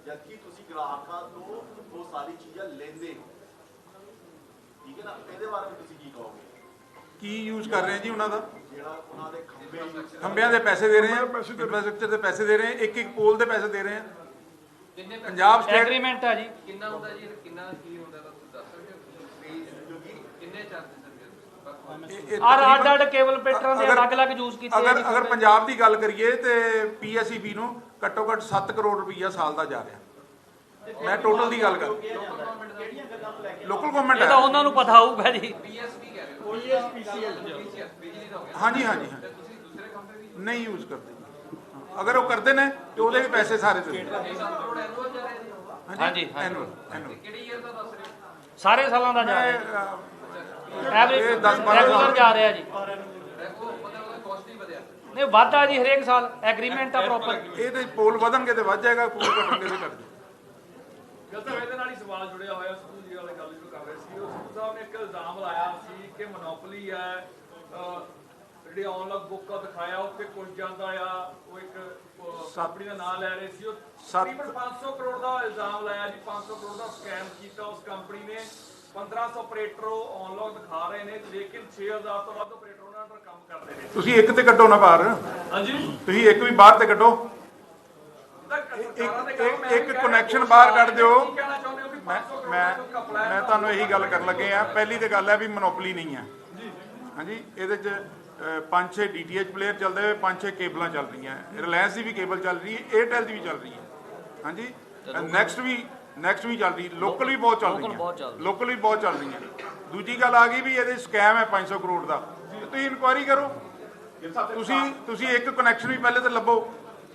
जबकि ਤੁਸੀਂ ਗ੍ਰਾਹਕਾਂ ਤੋਂ ਉਹ ਸਾਰੀ ਚੀਜ਼ਾਂ ਲੈਂਦੇ ਹੋ। ਠੀਕ ਹੈ ਨਾ, ਇਹਦੇ ਬਾਰੇ ਵਿੱਚ ਤੁਸੀਂ ਕੀ ਕਹੋਗੇ? ਕੀ ਯੂਜ਼ ਕਰ ਰਹੇ ਆ ਜੀ ਉਹਨਾਂ ਦਾ? ਜਿਹੜਾ ਉਹਨਾਂ ਦੇ ਖੰਭਿਆਂ ਦੇ ਪੈਸੇ ਦੇ ਰਹੇ ਆ, ਇੰਫਰਾਸਟ੍ਰਕਚਰ ਦੇ ਪੈਸੇ ਦੇ ਰਹੇ ਆ, ਇੱਕ ਇੱਕ ਪੋਲ ਦੇ ਪੈਸੇ ਦੇ ਰਹੇ ਆ। ਕਿੰਨੇ ਪੰਜਾਬ ਸਟੇਟ ਐਗਰੀਮੈਂਟ ਆ ਜੀ। ਕਿੰਨਾ ਹੁੰਦਾ ਜੀ, ਕਿੰਨਾ ਕੀ ਹੁੰਦਾ ਤਾਂ ਤੁਸੀਂ ਦੱਸ ਸਕਦੇ ਹੋ? ਕਿੰਨੇ ਚਾਰजेस ਅੱਡ ਕੇਬਲ ਆਪਰੇਟਰਾਂ ਦੇ ਅਲੱਗ-ਅਲੱਗ ਯੂਜ਼ ਕੀਤੇ ਆ ਜੀ। ਅਗਰ ਪੰਜਾਬ ਦੀ ਗੱਲ ਕਰੀਏ ਤੇ ਪੀਐਸਈਬੀ ਨੂੰ ਘੱਟੋ ਘੱਟ 7 ਕਰੋੜ ਰੁਪਈਆ ਸਾਲ ਦਾ ਜਾ ਰਿਹਾ। ਮੈਂ ਟੋਟਲ ਦੀ ਗੱਲ ਕਰ, ਲੋਕਲ ਗਵਰਨਮੈਂਟ ਇਹ ਤਾਂ ਉਹਨਾਂ ਨੂੰ ਪਤਾ ਹੋਊਗਾ ਜੀ। ਪੀਐਸਪੀ ਕਹਿ ਰਹੇ ਹੋ? ਪੀਐਸਪੀਸੀਐਲ ਬਿਜਲੀ ਦਾ ਹੋ ਗਿਆ। ਹਾਂਜੀ ਹਾਂਜੀ ਤੇ ਤੁਸੀਂ ਦੂਸਰੇ ਕੰਪਨੀ ਦੀ ਨਹੀਂ ਯੂਜ਼ ਕਰਦੇ। ਅਗਰ ਉਹ ਕਰਦੇ ਨੇ ਤੇ ਉਹਦੇ ਵੀ ਪੈਸੇ ਸਾਰੇ ਦੇ ਦਿੰਦੇ। ਕਰੋੜ ਐਨੂਅਲ ਜਾ ਰਹੇ ਨੇ। ਹਾਂਜੀ, ਐਨੂਅਲ ਕਿਹੜੇ ਈਅਰ ਦਾ ਦੱਸ ਰਹੇ ਹੋ? ਸਾਰੇ ਸਾਲਾਂ ਦਾ ਜਾ ਰਿਹਾ। ਐਵਰੇਜ ਇਹ 10-12 ਰੈਗੂਲਰ ਜਾ ਰਿਹਾ ਜੀ। ਰੈਗੋ ਮਤਲਬ ਕਾਸਟ ਹੀ ਵਧਿਆ। ਨਹੀਂ ਵਾਧਾ ਜੀ ਹਰੇਕ ਸਾਲ ਐਗਰੀਮੈਂਟ ਆ ਪ੍ਰੋਪਰ। ਇਹ ਤੇ ਪੋਲ ਵਧਣਗੇ ਤੇ ਵੱਧ ਜਾਏਗਾ, ਪੋਲ ਘਟਣਗੇ ਤੇ ਘਟ ਜਾਏਗਾ। ਗਿਲ ਸਾਹਿਬ ਇਹਦੇ ਨਾਲ ਹੀ ਸਵਾਲ ਜੁੜਿਆ ਹੋਇਆ ਸਿੱਧੂ ਜੀ ਵਾਲੀ ਗੱਲ ਜਦੋਂ ਕਰ ਰਹੇ ਸੀ, ਉਹ ਸਿੱਧੂ ਸਾਹਿਬ ਨੇ ਇੱਕ ਇਲਜ਼ਾਮ ਲਾਇਆ ਸੀ ਕਿ ਮੋਨੋਪੋਲੀ ਹੈ, ਜਿਹੜੀ ਆਨਲਾਈਨ ਬੁੱਕ ਦਿਖਾਇਆ ਉੱਤੇ ਕੁਝ ਜਾਂਦਾ ਆ, ਉਹ ਇੱਕ ਕੰਪਨੀ ਦਾ ਨਾਮ ਲੈ ਰਹੇ ਸੀ, ਉਹ ਤਕਰੀਬਨ 500 ਕਰੋੜ ਦਾ ਇਲਜ਼ਾਮ ਲਾਇਆ ਜੀ। 500 ਕਰੋੜ ਦਾ ਸਕੈਮ ਕੀਤਾ ਉਸ ਕੰਪਨੀ ਨੇ। 1500 ਆਪਰੇਟਰ ਉਹ ਆਨਲਾਈਨ ਦਿਖਾ ਰਹੇ ਨੇ, ਲੇਕਿਨ 6000 ਤੋਂ ਵੱਧ ਆਪਰੇਟਰ ਉਹਨਾਂ ਅੰਦਰ ਕੰਮ ਕਰਦੇ ਨੇ। ਤੁਸੀਂ ਇੱਕ ਤੇ ਕੱਢੋ ਨਾ ਬਾਹਰ, ਹਾਂਜੀ, ਤੁਸੀਂ ਇੱਕ ਵੀ ਬਾਹਰ ਤੇ ਕੱਢੋ। ਇੱਕ ਕਨੈਕਸ਼ਨ ਬਾਹਰ ਕੱਢ ਦਿਓ। ਮੈਂ ਤੁਹਾਨੂੰ ਇਹੀ ਗੱਲ ਕਰਨ ਲੱਗੇ ਆ। ਪਹਿਲੀ ਤੇ ਗੱਲ ਹੈ ਵੀ ਮੋਨੋਪੋਲੀ ਨਹੀਂ ਹੈ। ਹਾਂਜੀ, ਇਹਦੇ 'ਚ 5-6 DTH ਪਲੇਅਰ ਚੱਲਦੇ ਹੋਏ, 5-6 ਕੇਬਲਾਂ ਚੱਲ ਰਹੀਆਂ। ਰਿਲਾਇੰਸ ਦੀ ਵੀ ਕੇਬਲ ਚੱਲ ਰਹੀ ਹੈ, ਏਅਰਟੈਲ ਦੀ ਵੀ ਚੱਲ ਰਹੀ ਹੈ। ਹਾਂਜੀ, ਨੈਕਸਟ ਵੀ ਚੱਲ ਰਹੀ, ਲੋਕਲ ਵੀ ਬਹੁਤ ਚੱਲ ਰਹੀਆਂ। ਦੂਜੀ ਗੱਲ ਆ ਗਈ ਵੀ ਇਹਦੇ ਸਕੈਮ ਹੈ 500 ਕਰੋੜ ਦਾ, ਤੁਸੀਂ ਇਨਕੁਆਇਰੀ ਕਰੋ। ਤੁਸੀਂ ਇੱਕ ਕਨੈਕਸ਼ਨ ਵੀ ਪਹਿਲੇ ਤੇ ਲੱਭੋ,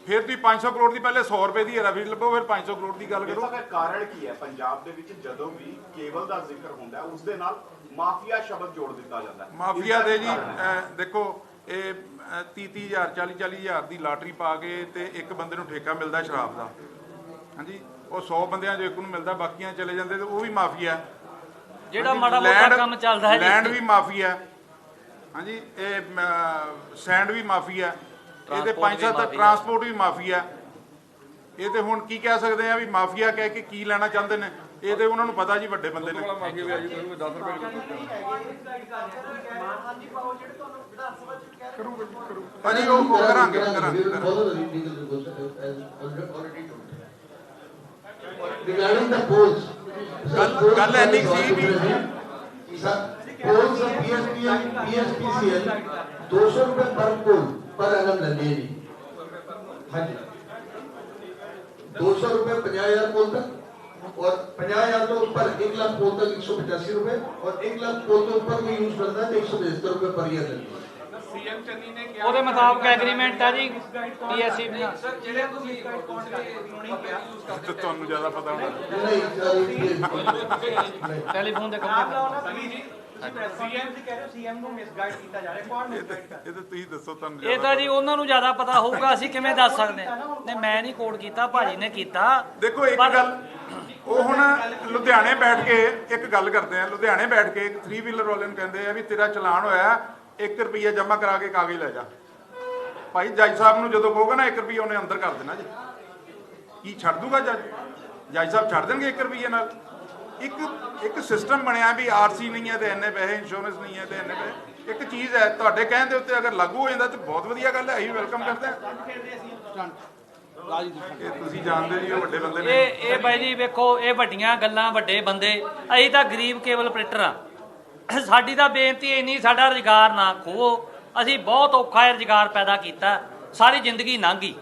ਫਿਰ ਤੁਸੀਂ 500 ਕਰੋੜ ਦੀ ਪਹਿਲੇ 100 ਰੁਪਏ ਦੀ ਹੈਰਾਫੇਰੀ ਲੱਭੋ, ਫਿਰ 500 ਕਰੋੜ ਦੀ ਗੱਲ ਕਰੋ। ਕਾਰਨ ਕੀ ਹੈ? ਪੰਜਾਬ ਦੇ ਵਿੱਚ ਜਦੋਂ ਵੀ ਕੇਬਲ ਦਾ ਜ਼ਿਕਰ ਹੁੰਦਾ ਹੈ ਉਸ ਦੇ ਨਾਲ ਮਾਫੀਆ ਸ਼ਬਦ ਜੋੜ ਦਿੱਤਾ ਜਾਂਦਾ ਹੈ। ਮਾਫੀਆ ਦੇ ਜੀ ਦੇਖੋ, ਇਹ 30-30,000 40-40,000 ਦੀ ਲਾਟਰੀ ਪਾ ਕੇ ਤੇ ਇੱਕ ਬੰਦੇ ਨੂੰ ਠੇਕਾ ਮਿਲਦਾ ਸ਼ਰਾਬ ਦਾ। ਹਾਂਜੀ, ਉਹ 100 ਬੰਦਿਆਂ 'ਚੋਂ ਇੱਕ ਨੂੰ ਮਿਲਦਾ, ਬਾਕੀਆਂ ਚਲੇ ਜਾਂਦੇ ਤੇ ਉਹ ਵੀ ਮਾਫੀਆ। ਜਿਹੜਾ ਮਾੜਾ ਮੋਟਾ ਕੰਮ ਚੱਲਦਾ ਹੈ ਜੀ। ਲੈਂਡ ਵੀ ਮਾਫੀਆ। ਹਾਂਜੀ, ਇਹ ਸੈਂਡ ਵੀ ਮਾਫੀਆ। ਇਹਦੇ 5-7 ਟਰਾਂਸਪੋਰਟ ਵੀ ਮਾਫੀਆ। ਇਹ ਤੇ ਹੁਣ ਕੀ ਕਹਿ ਸਕਦੇ ਆ ਵੀ ਮਾਫੀਆ ਕਹਿ ਕੇ ਕੀ ਲੈਣਾ ਚਾਹੁੰਦੇ ਨੇ? ਇਹ ਤੇ ਉਹਨਾਂ ਨੂੰ ਪਤਾ ਜੀ, ਵੱਡੇ ਬੰਦੇ ਨੇ। ਹਾਂਜੀ ਪਾਓ ਜਿਹੜੇ ਤੁਹਾਨੂੰ ਵਿਧਾਨ ਸਭਾ ਚ ਕਹਿ ਰਹੇ ਭਾਜੀ ਉਹ ਕਰਾਂਗੇ। Regarding the polls, ਗੱਲ ਐਨੀ ਸੀ ਵੀ polls of PSPL, PSPCL 200 रुपए पर पोल पर annum लेंगे जी। हाँ जी, 200 रुपए 50,000 पोल तक, और 50,000 तो ऊपर 1 लाख पोल तक 185 रुपए, और 1 लाख पोल तो ऊपर में यूज करता है तो 175 रुपए पर ईयर लगेगा। ਸੀਐਮ ਚੰਨੀ ਨੇ ਕਿਹਾ ਉਹਦੇ ਮੁਤਾਬਕ ਐਗਰੀਮੈਂਟ ਆ ਜੀ ਪੀਐਸਸੀ ਨਾਲ। ਸਰ ਜਿਹੜੇ ਤੁਸੀਂ ਯੂਜ਼ ਕਰਦੇ ਤੁਹਾਨੂੰ ਜ਼ਿਆਦਾ ਪਤਾ ਹੋਣਾ। नहीं सर, ਟੈਲੀਫੋਨ ਦੇ ਨਾਮ ਕੰਮ ਲਾਓ ਨਾ ਸਨੀ ਜੀ। ਸੀਐਮ ਜੀ ਕਹਿ ਰਹੇ ਹੋ ਸੀਐਮ ਨੂੰ ਮਿਸਗਾਈਡ ਕੀਤਾ ਜਾ ਰਿਹਾ, ਕੌਣ ਮਿਸਗਾਈਡ ਕਰ ਇਹ ਤਾਂ ਤੁਸੀਂ ਦੱਸੋ, ਤੁਹਾਨੂੰ ਇਹ ਤਾਂ ਜੀ ਉਹਨਾਂ ਨੂੰ ਜ਼ਿਆਦਾ ਪਤਾ ਹੋਊਗਾ, ਅਸੀਂ ਕਿਵੇਂ ਦੱਸ ਸਕਦੇ ਹਾਂ? ਨਹੀਂ, ਮੈਂ ਨਹੀਂ ਕੋਡ ਕੀਤਾ, ਭਾਜੀ ਨੇ ਕੀਤਾ। ਦੇਖੋ ਇੱਕ ਗੱਲ, ਉਹ ਹੁਣ ਲੁਧਿਆਣੇ ਬੈਠ ਕੇ ਇੱਕ ਗੱਲ ਕਰਦੇ ਆ। ਲੁਧਿਆਣੇ ਬੈਠ ਕੇ ਇੱਕ 3 ਵੀਲਰ ਵਾਲੇ ਨੂੰ ਕਹਿੰਦੇ ਆ ਵੀ ਤੇਰਾ ਚਲਾਨ ਹੋਇਆ, 1 ਰੁਪਈਆ ਜਮ੍ਹਾਂ ਕਰਾ ਕੇ ਕਾਗਜ਼ ਲੈ ਜਾ। ਭਾਈ ਜੱਜ ਸਾਹਿਬ ਨੂੰ ਜਦੋਂ ਕਹੋਗੇ ਨਾ 1 ਰੁਪਈਆ, ਉਹਨੇ ਅੰਦਰ ਕਰ ਦੇਣਾ ਜੀ। ਕੀ ਛੱਡ ਦੂਗਾ ਜੱਜ ਸਾਹਿਬ ਛੱਡ ਦੇਣਗੇ 1 ਰੁਪਈਏ ਨਾਲ? ਇੱਕ ਸਿਸਟਮ ਬਣਿਆ ਵੀ ਆਰਸੀ ਨਹੀਂ ਹੈ ਤੇ ਇੰਨੇ ਪੈਸੇ, ਇੰਸ਼ੋਰੈਂਸ ਨਹੀਂ ਹੈ ਤੇ ਇੰਨੇ ਪੈਸੇ। ਇੱਕ ਚੀਜ਼ ਹੈ ਤੁਹਾਡੇ ਕਹਿਣ ਦੇ ਉੱਤੇ ਅਗਰ ਲਾਗੂ ਹੋ ਜਾਂਦਾ ਤਾਂ ਬਹੁਤ ਵਧੀਆ ਗੱਲ ਹੈ, ਅਸੀਂ ਵੈਲਕਮ ਕਰਦੇ ਹਾਂ। ਇਹ ਤੁਸੀਂ ਜਾਣਦੇ ਜੀ, ਉਹ ਵੱਡੇ ਬੰਦੇ ਨੇ। ਇਹ ਬਾਈ ਜੀ ਵੇਖੋ, ਇਹ ਵੱਡੀਆਂ ਗੱਲਾਂ, ਵੱਡੇ ਬੰਦੇ, ਅਸੀਂ ਤਾਂ ਗਰੀਬ ਕੇਬਲ ਆਪਰੇਟਰ ਆ। ਸਾਡੀ ਤਾਂ ਬੇਨਤੀ ਇੰਨੀ, ਸਾਡਾ ਰੁਜ਼ਗਾਰ ਨਾ ਖੋਵੋ। ਅਸੀਂ ਬਹੁਤ ਔਖਾ ਰੁਜ਼ਗਾਰ ਪੈਦਾ ਕੀਤਾ, ਸਾਰੀ ਜ਼ਿੰਦਗੀ ਲੰਘ ਗਈ,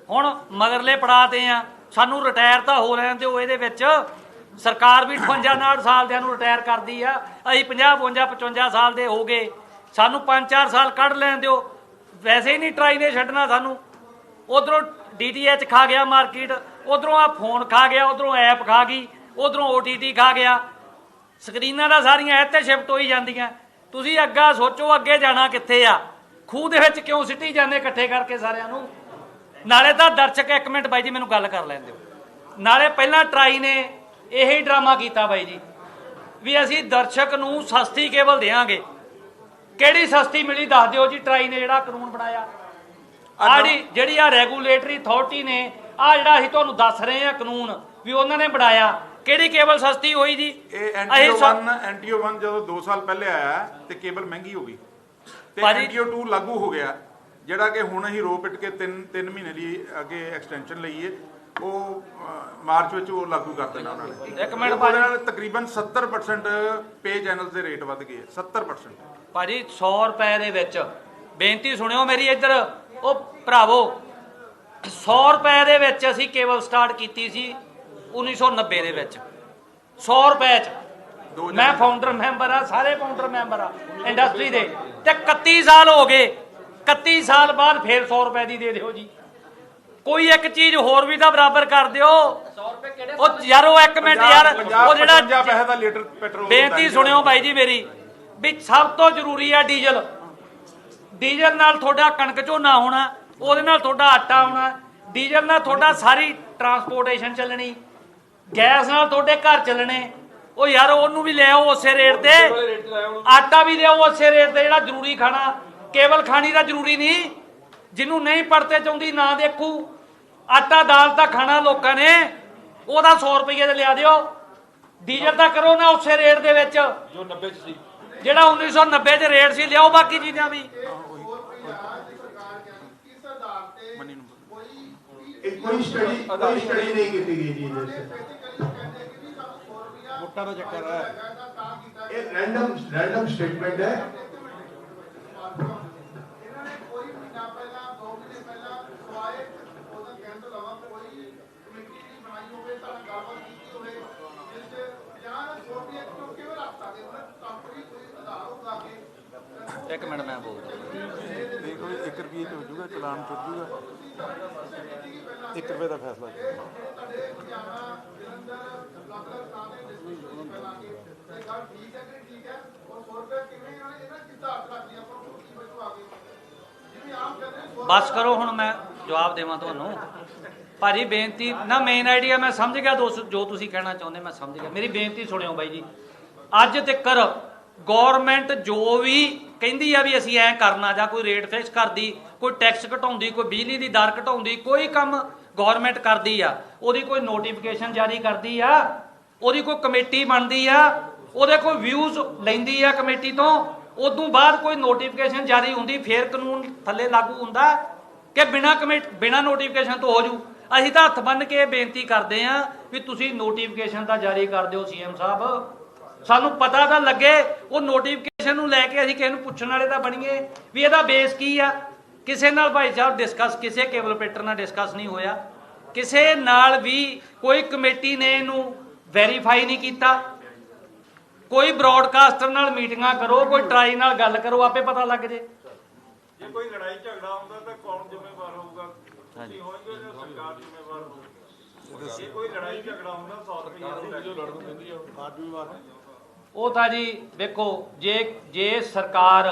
ਹੁਣ ਮਗਰਲੇ ਪੜਾਅ ਤੇ ਆ। ਸਾਨੂੰ ਰਿਟਾਇਰ ਤਾਂ ਹੋ ਲੈਣ ਦਿਓ। ਇਹਦੇ ਵਿੱਚ ਸਰਕਾਰ ਵੀ 58-59 ਸਾਲ ਦਿਆਂ ਨੂੰ ਰਿਟਾਇਰ ਕਰਦੀ ਆ, ਅਸੀਂ 50-52-55 ਸਾਲ ਦੇ ਹੋ ਗਏ। ਸਾਨੂੰ 5-4 ਸਾਲ ਕੱਢ ਲੈਣ ਦਿਓ। ਵੈਸੇ ਹੀ ਨਹੀਂ ਟਰਾਈ ਨੇ ਛੱਡਣਾ ਸਾਨੂੰ। ਉਧਰੋਂ DTH ਖਾ ਗਿਆ ਮਾਰਕੀਟ, ਉਧਰੋਂ ਆ ਫੋਨ ਖਾ ਗਿਆ, ਉਧਰੋਂ ਐਪ ਖਾ ਗਈ, ਉਧਰੋਂ OTT ਖਾ ਗਿਆ। ਸਕਰੀਨਾਂ ਦਾ ਸਾਰੀਆਂ ਇੱਥੇ ਸ਼ਿਫਟ ਹੋਈ ਜਾਂਦੀਆਂ। ਤੁਸੀਂ ਅੱਗਾ ਸੋਚੋ, ਅੱਗੇ ਜਾਣਾ ਕਿੱਥੇ ਆ? ਖੂਹ ਦੇ ਵਿੱਚ ਕਿਉਂ ਸਿੱਟੀ ਜਾਂਦੇ ਇਕੱਠੇ ਕਰਕੇ ਸਾਰਿਆਂ ਨੂੰ? ਨਾਲੇ ਤਾਂ ਦਰਸ਼ਕ, ਇੱਕ ਮਿੰਟ ਬਾਈ ਜੀ ਮੈਨੂੰ ਗੱਲ ਕਰ ਲੈਣ ਦਿਓ। ਨਾਲੇ ਪਹਿਲਾਂ ਟਰਾਈ ਨੇ ਇਹੀ ਡਰਾਮਾ ਕੀਤਾ ਬਾਈ ਜੀ ਵੀ ਅਸੀਂ ਦਰਸ਼ਕ ਨੂੰ ਸਸਤੀ ਕੇਬਲ ਦੇਵਾਂਗੇ। ਕਿਹੜੀ ਸਸਤੀ ਮਿਲੀ ਦੱਸ ਦਿਓ ਜੀ। ਟਰਾਈ ਨੇ ਜਿਹੜਾ ਕਾਨੂੰਨ ਬਣਾਇਆ, ਜਿਹੜੀ ਆ ਰੈਗੂਲੇਟਰੀ ਅਥਾਰਟੀ ਨੇ, ਆ ਜਿਹੜਾ ਅਸੀਂ ਤੁਹਾਨੂੰ ਦੱਸ ਰਹੇ ਆ ਕਾਨੂੰਨ ਵੀ ਉਹਨਾਂ ਨੇ ਬਣਾਇਆ, ਕਿਹੜੀ ਕੇਬਲ ਸਸਤੀ ਹੋਈ ਜੀ? ਇਹ NTO 1 ਜਦੋਂ 2 ਸਾਲ ਪਹਿਲੇ ਆਇਆ ਤੇ ਕੇਬਲ ਮਹਿੰਗੀ ਹੋ ਗਈ ਤੇ NTO 2 ਲਾਗੂ ਹੋ ਗਿਆ, ਜਿਹੜਾ ਕਿ ਹੁਣ ਅਸੀਂ ਰੋ ਪਿੱਟ ਕੇ 3 ਮਹੀਨੇ ਦੀ ਅੱਗੇ ਐਕਸਟੈਂਸ਼ਨ ਲਈ ਹੈ। ਉਹ ਮਾਰਚ ਵਿੱਚ ਉਹ ਲਾਗੂ ਕਰ ਦੇਣਾ ਉਹਨਾਂ ਨੇ। ਇੱਕ ਮਿੰਟ ਉਹਦੇ ਨਾਲ ਤਕਰੀਬਨ 70% ਪੇ ਚੈਨਲਸ ਦੇ ਰੇਟ ਵੱਧ ਗਏ, 70%। ਭਾਜੀ 100 ਰੁਪਏ ਦੇ ਵਿੱਚ, ਬੇਨਤੀ ਸੁਣਿਓ ਮੇਰੀ ਇੱਧਰ, ਉਹ ਭਰਾਵੋ, 100 ਰੁਪਏ ਦੇ ਵਿੱਚ ਅਸੀਂ ਕੇਬਲ ਸਟਾਰਟ ਕੀਤੀ ਸੀ 1990 ਦੇ ਵਿੱਚ। 100 ਰੁਪਏ 'ਚ ਮੈਂ ਫਾਊਂਡਰ ਮੈਂਬਰ ਆ, ਸਾਰੇ ਫਾਊਂਡਰ ਮੈਂਬਰ ਆ ਇੰਡਸਟਰੀ ਦੇ, ਤੇ 31 ਸਾਲ ਹੋ ਗਏ। 31 ਸਾਲ ਬਾਅਦ ਫੇਰ 100 ਰੁਪਏ ਦੀ ਦੇ ਦਿਓ ਜੀ। ਕੋਈ ਇੱਕ ਚੀਜ਼ ਹੋਰ ਵੀ ਤਾਂ ਬਰਾਬਰ ਕਰ ਦਿਓ। 100 ਰੁਪਏ ਕਿਹੜੇ? ਉਹ ਯਾਰ, ਉਹ ਇੱਕ ਮਿੰਟ ਯਾਰ, ਉਹ ਜਿਹੜਾ 50 ਪੈਸੇ ਦਾ ਲੀਟਰ ਪੈਟਰੋਲ। ਬੇਨਤੀ ਸੁਣਿਓ ਬਾਈ ਜੀ ਮੇਰੀ, ਵੀ ਸਭ ਤੋਂ ਜ਼ਰੂਰੀ ਆ ਡੀਜ਼ਲ। ਡੀਜ਼ਲ ਨਾਲ ਤੁਹਾਡਾ ਕਣਕ ਝੋਨਾ ਹੋਣਾ, ਉਹਦੇ ਨਾਲ ਤੁਹਾਡਾ ਆਟਾ ਹੋਣਾ, ਡੀਜ਼ਲ ਨਾਲ ਤੁਹਾਡਾ ਸਾਰੀ ਟਰਾਂਸਪੋਰਟੇਸ਼ਨ ਚੱਲਣੀ, ਗੈਸ ਨਾਲ ਤੁਹਾਡੇ ਘਰ ਚੱਲਣੇ। ਉਹ ਯਾਰ, ਉਹਨੂੰ ਵੀ ਲਿਆਓ ਉਸੇ ਰੇਟ ਤੇ, ਆਟਾ ਵੀ ਲਿਆਓ ਉਸੇ ਰੇਟ ਤੇ। ਜਿਹੜਾ ਜ਼ਰੂਰੀ ਖਾਣਾ, ਕੇਵਲ ਖਾਣੀ ਦਾ ਜ਼ਰੂਰੀ ਨਹੀਂ। ਜਿਹਨੂੰ ਨਹੀਂ ਪੜਤੇ ਚਾਹੁੰਦੀ ਨਾ ਦੇਖੂ। ਆਟਾ ਦਾਲ ਤਾਂ ਖਾਣਾ ਲੋਕਾਂ ਨੇ, ਉਹਦਾ 100 ਰੁਪਏ ਦੇ ਲਿਆ ਦਿਓ। ਡੀਜ਼ਲ ਤਾਂ ਕਰੋ ਨਾ ਉਸੇ ਰੇਟ ਦੇ ਵਿੱਚ ਜੋ 90 ਚ ਸੀ, ਜਿਹੜਾ 1990 ਚ ਰੇਟ ਸੀ, ਲਿਆਓ ਬਾਕੀ ਚੀਜ਼ਾਂ ਵੀ। कोई स्टडी नहीं की गई जी। ਵੋਟਾਂ ਦਾ ਚੱਕਰ ਹੈ, एक रैंडम स्टेटमेंट है। ਇੱਕ ਮਿੰਟ ਮੈਂ ਬੋਲਦਾ। ਦੇਖੋ 1 ਰੁਪਏ ਤੇ ਹੋ ਜਾਊਗਾ, ਚਲਾਨ ਚੁੱਕ ਜੂਗਾ। 1 ਰੁਪਏ ਦਾ ਫੈਸਲਾ ਬਸ ਕਰੋ, ਹੁਣ ਮੈਂ ਜਵਾਬ ਦੇਵਾਂ ਤੁਹਾਨੂੰ। ਭਾਜੀ ਬੇਨਤੀ ਨਾ, ਮੇਨ ਆਈਡੀਆ ਮੈਂ ਸਮਝ ਗਿਆ ਜੋ ਤੁਸੀਂ ਕਹਿਣਾ ਚਾਹੁੰਦੇ, ਮੈਂ ਸਮਝ ਗਿਆ। ਮੇਰੀ ਬੇਨਤੀ ਸੁਣਿਓ ਬਾਈ ਜੀ, ਅੱਜ ਤੱਕ ਗੌਰਮੈਂਟ ਜੋ ਵੀ ਕਹਿੰਦੀ ਆ ਵੀ ਅਸੀਂ ਐਂ ਕਰਨਾ, ਜਾਂ ਕੋਈ ਰੇਟ ਫਿਕਸ ਕਰਦੀ, ਕੋਈ ਟੈਕਸ ਘਟਾਉਂਦੀ, ਕੋਈ ਬਿਜਲੀ ਦੀ ਦਰ ਘਟਾਉਂਦੀ, ਕੋਈ ਕੰਮ ਗੌਰਮੈਂਟ ਕਰਦੀ ਆ, ਉਹਦੀ ਕੋਈ ਨੋਟੀਫਿਕੇਸ਼ਨ ਜਾਰੀ ਕਰਦੀ ਆ, ਉਹਦੀ ਕੋਈ ਕਮੇਟੀ ਬਣਦੀ ਆ, ਉਹਦੇ ਕੋਈ ਵਿਊਜ਼ ਲੈਂਦੀ ਆ ਕਮੇਟੀ ਤੋਂ, ਉਦੋਂ ਬਾਅਦ ਕੋਈ ਨੋਟੀਫਿਕੇਸ਼ਨ ਜਾਰੀ ਹੁੰਦੀ, ਫੇਰ ਕਾਨੂੰਨ ਥੱਲੇ ਲਾਗੂ ਹੁੰਦਾ ਕਿ ਬਿਨਾਂ ਨੋਟੀਫਿਕੇਸ਼ਨ ਤੋਂ ਹੋ ਜੂ। ਅਸੀਂ ਤਾਂ ਹੱਥ ਬੰਨ੍ਹ ਕੇ ਬੇਨਤੀ ਕਰਦੇ ਆ ਵੀ ਤੁਸੀਂ ਨੋਟੀਫਿਕੇਸ਼ਨ ਤਾਂ ਜਾਰੀ ਕਰ ਦਿਓ CM ਸਾਹਿਬ, ਸਾਨੂੰ ਪਤਾ ਤਾਂ ਲੱਗੇ। ਉਹ ਨੋਟੀਫਿਕੇਸ਼ਨ ਨੂੰ ਲੈ ਕੇ ਅਸੀਂ ਕਿਸੇ ਨੂੰ ਪੁੱਛਣ ਵਾਲੇ ਤਾਂ ਬਣੀਏ ਵੀ ਇਹਦਾ ਬੇਸ ਕੀ ਆ। ਕਿਸੇ ਨਾਲ ਭਾਈ ਸਾਹਿਬ ਡਿਸਕਸ, ਕਿਸੇ ਕੇਬਲ ਆਪਰੇਟਰ ਨਾਲ ਡਿਸਕਸ ਨਹੀਂ ਹੋਇਆ, ਕਿਸੇ ਨਾਲ ਵੀ ਕੋਈ ਕਮੇਟੀ ਨੇ ਇਹਨੂੰ ਵੈਰੀਫਾਈ ਨਹੀਂ ਕੀਤਾ। ਕੋਈ ਬ੍ਰੌਡਕਾਸਟਰ ਨਾਲ ਮੀਟਿੰਗਾਂ ਕਰੋ, ਕੋਈ ਟਰਾਈ ਨਾਲ ਗੱਲ ਕਰੋ, ਆਪੇ ਪਤਾ ਲੱਗ ਜੇ। ਜੇ ਕੋਈ ਲੜਾਈ ਝਗੜਾ ਹੁੰਦਾ ਤਾਂ ਕੌਣ ਜ਼ਿੰਮੇਵਾਰ ਹੋਊਗਾ? ਤੁਸੀਂ ਹੋਣਗੇ ਜਾਂ ਸਰਕਾਰ ਜ਼ਿੰਮੇਵਾਰ ਹੋਊਗੀ? ਜੇ ਕੋਈ ਲੜਾਈ ਝਗੜਾ ਹੁੰਦਾ 100 ਰੁਪਏ ਉਹ ਤਾਂ ਜੀ ਵੇਖੋ, ਜੇ ਸਰਕਾਰ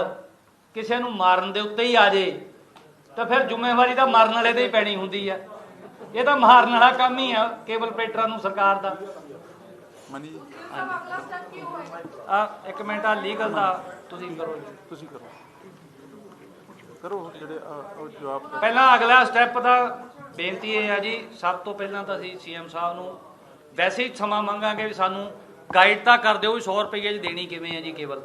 ਕਿਸੇ ਨੂੰ ਮਾਰਨ ਦੇ ਉੱਤੇ ਹੀ ਆ ਜੇ ਤਾਂ ਫਿਰ ਜ਼ਿੰਮੇਵਾਰੀ ਤਾਂ ਮਰਨ ਵਾਲੇ ਤੇ ਹੀ ਪੈਣੀ ਹੁੰਦੀ ਆ। ਇਹ ਤਾਂ ਮਾਰਨ ਵਾਲਾ ਕੰਮ ਹੀ ਆ ਕੇਬਲ ਆਪਰੇਟਰਾਂ ਨੂੰ ਸਰਕਾਰ ਦਾ। ਮਨੀ ਆ ਇੱਕ ਮਿੰਟ, ਆ ਲੀਗਲ ਦਾ ਤੁਸੀਂ ਕਰੋ ਜੀ, ਤੁਸੀਂ ਕਰੋ ਜਿਹੜੇ ਜਵਾਬ ਪਹਿਲਾਂ ਅਗਲਾ ਸਟੈਪ ਦਾ ਬੇਨਤੀ ਇਹ ਹੈ ਜੀ, ਸਭ ਤੋਂ ਪਹਿਲਾਂ ਤਾਂ ਅਸੀਂ ਸੀਐਮ ਸਾਹਿਬ ਨੂੰ ਵੈਸੇ ਹੀ ਸਮਾਂ ਮੰਗਾਂਗੇ ਵੀ ਸਾਨੂੰ ਗਾਈਡ ਤਾਂ ਕਰ ਦਿਓ ਵੀ 100 ਰੁਪਏ 'ਚ ਦੇਣੀ ਕਿਵੇਂ ਹੈ ਜੀ ਕੇਬਲ।